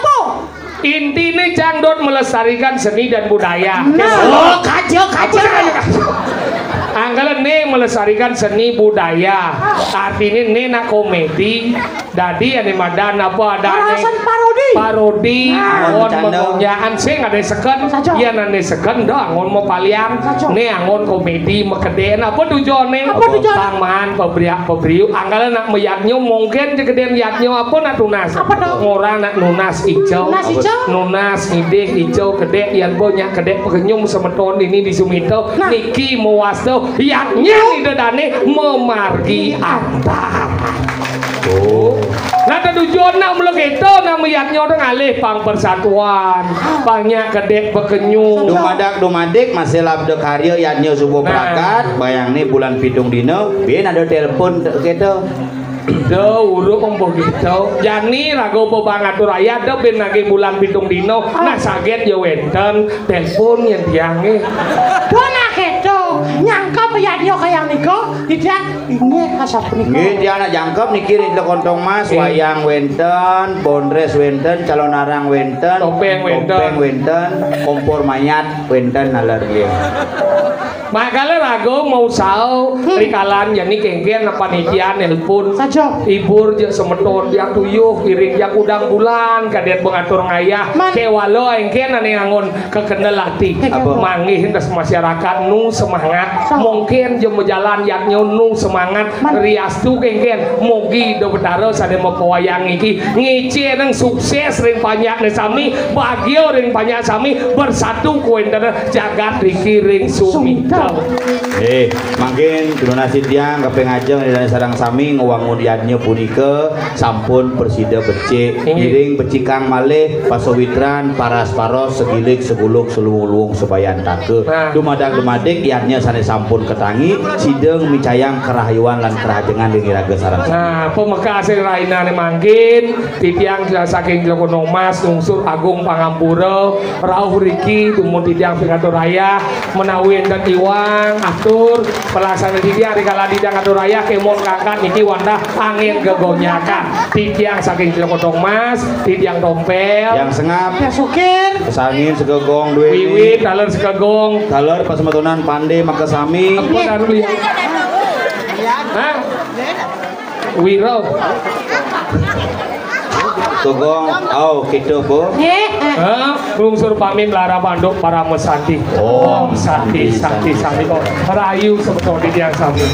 Intinya Cangdot melestarikan seni dan budaya.
Nah.
Kajo.
Anggalan nih melestarikan seni budaya. Artinya nih nak komedi. Dadi ane madan apa ada
Alasan parodi.
Angon pengonyaan sing ada seken. Iya nane seken dah angon mau palian. Nih angon komedi mekedeen apa tujuannya? Tangman pebriuk. Anggalan nak meyaknyo mungkin jegedean yaknyo apa nak tunas? Ngorang nak nunas hijau. Nunas ideh hijau gede yang banyak gede pekenyum semeton ini di Sumito niki mewasto yaknya di dadane memargi antar. Nah tujuan nak melok itu nak meyaknya orang alih pang persatuan pangnya gede pekenyum
dumadik masih labdo karya yaknya subuh perakat bayang nih bulan pitung dino bin ada telepon gitu.
Urut ombo gitu. Jani rago pebangatur ayat do ben lagi bulan pitung dino. Nah saget ya wenten telepon yang diange.
Dona gitu. Nyangka ya dia kayak niko tidak ini kasar niko.
Nggih dia anak jangkep niki di kontong mas wayang wenten, bondres wenten, calon arang wenten,
topeng
wenten, kompor mayat wenten nalar nggih.
Makanya rago mau sao rikalan yani kengken panitia nelpon ibur je semeton yang tuyuh iring yang udang bulan kadet mengatur ngayah kewalo engken ane ngangon kekenal hati manggih das masyarakat nu semangat mungkin je jalan yaknyo nu semangat rias tu kengken mugi do betaro sade mau pewayang iki ngici nang sukses ring banyak ne sami bagio ring banyak sami bersatu kuendana jagat riki ring Sumito.
Makin donasi tiang kepengajeng dari sarang sami ngewangun yadnya punika sampun persida becik giring becikang malih pasowitran paras paros segilik seguluk seluwung sebayan take dumadak-dumadik yadnya sane sampun ketangi sideng micayang kerahyuan lan kerajengan dengiraga sarang sami.
Nah pemeka asing rainane mangkin titiang saking Jogono Mas nungsur Agung Pangampura rauh riki tumun titiang pingatur raya menawi dan iwang atur pelaksana titiang rikala didang atur raya kemon kakak niki wanda angin gegonyakan titiang saking Jogono Mas titiang dompel
yang sengap
yang sukir
kesangin segegong duwe
wiwit taler segegong
taler pas metunan pandai maka sami
apa daru lihat hah wiro
tugong gitu bu
Lungsur pamim lara panduk para mesanti sakti kok rayu sebetulnya yang sami